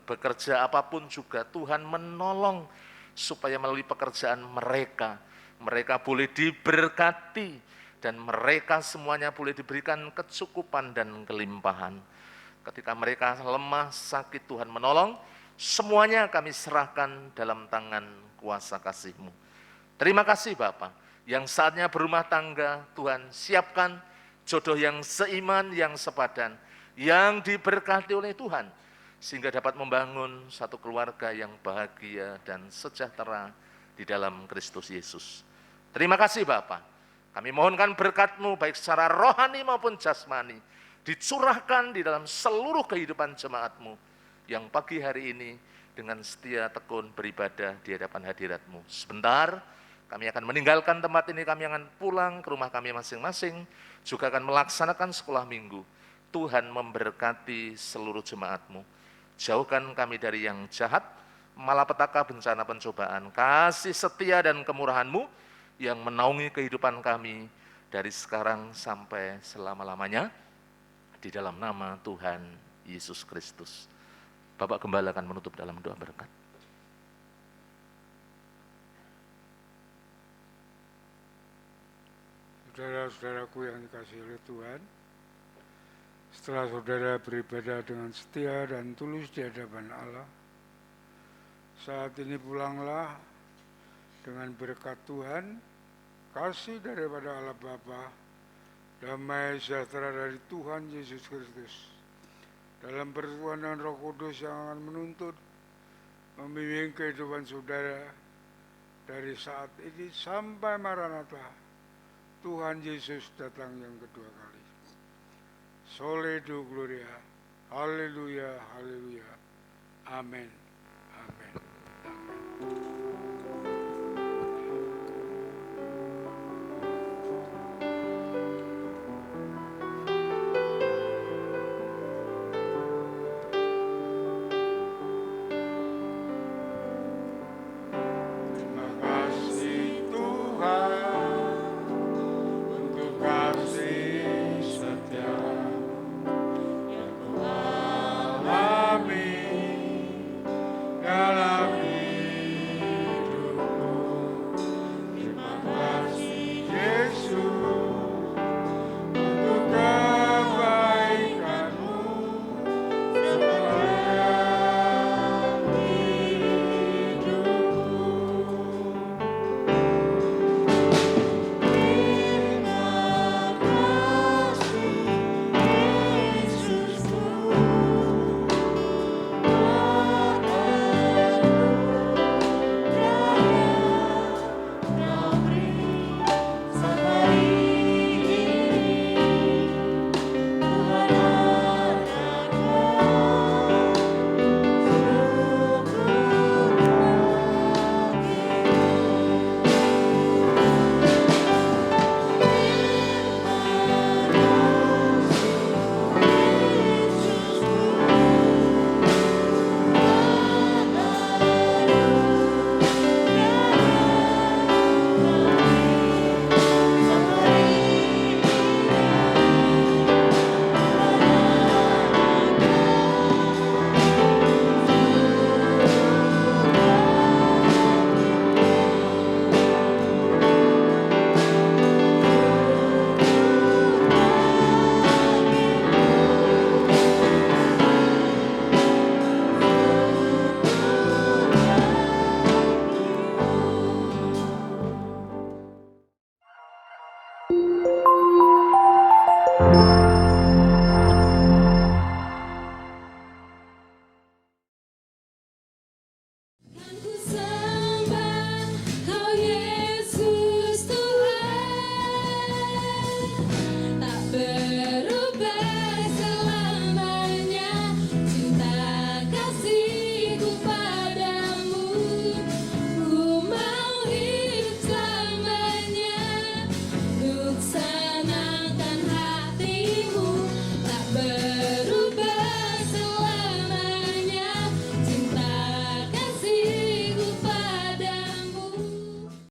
bekerja apapun juga, Tuhan menolong supaya melalui pekerjaan mereka, mereka boleh diberkati, dan mereka semuanya boleh diberikan kecukupan dan kelimpahan. Ketika mereka lemah, sakit, Tuhan menolong, semuanya kami serahkan dalam tangan kuasa kasih-Mu. Terima kasih Bapa, yang saatnya berumah tangga, Tuhan siapkan jodoh yang seiman, yang sepadan, yang diberkati oleh Tuhan, sehingga dapat membangun satu keluarga yang bahagia dan sejahtera di dalam Kristus Yesus. Terima kasih Bapa, kami mohonkan berkat-Mu baik secara rohani maupun jasmani, dicurahkan di dalam seluruh kehidupan jemaat-Mu, yang pagi hari ini dengan setia tekun beribadah di hadapan hadirat-Mu. Sebentar, kami akan meninggalkan tempat ini, kami akan pulang ke rumah kami masing-masing, juga akan melaksanakan sekolah minggu. Tuhan memberkati seluruh jemaat-Mu. Jauhkan kami dari yang jahat, malapetaka, bencana, pencobaan. Kasih setia dan kemurahan-Mu yang menaungi kehidupan kami dari sekarang sampai selama-lamanya. Di dalam nama Tuhan Yesus Kristus. Bapak Gembala akan menutup dalam doa berkat. Saudara-saudaraku yang dikasihi oleh Tuhan, setelah saudara beribadah dengan setia dan tulus di hadapan Allah, saat ini pulanglah dengan berkat Tuhan, kasih daripada Allah Bapa, damai sejahtera dari Tuhan Yesus Kristus, dalam persekutuan dengan Roh Kudus yang akan menuntut, membimbing kehidupan saudara dari saat ini sampai Maranatha, Tuhan Yesus datang yang kedua kali. Sole Deo Gloria, haleluya, haleluya, amin, amin, amin.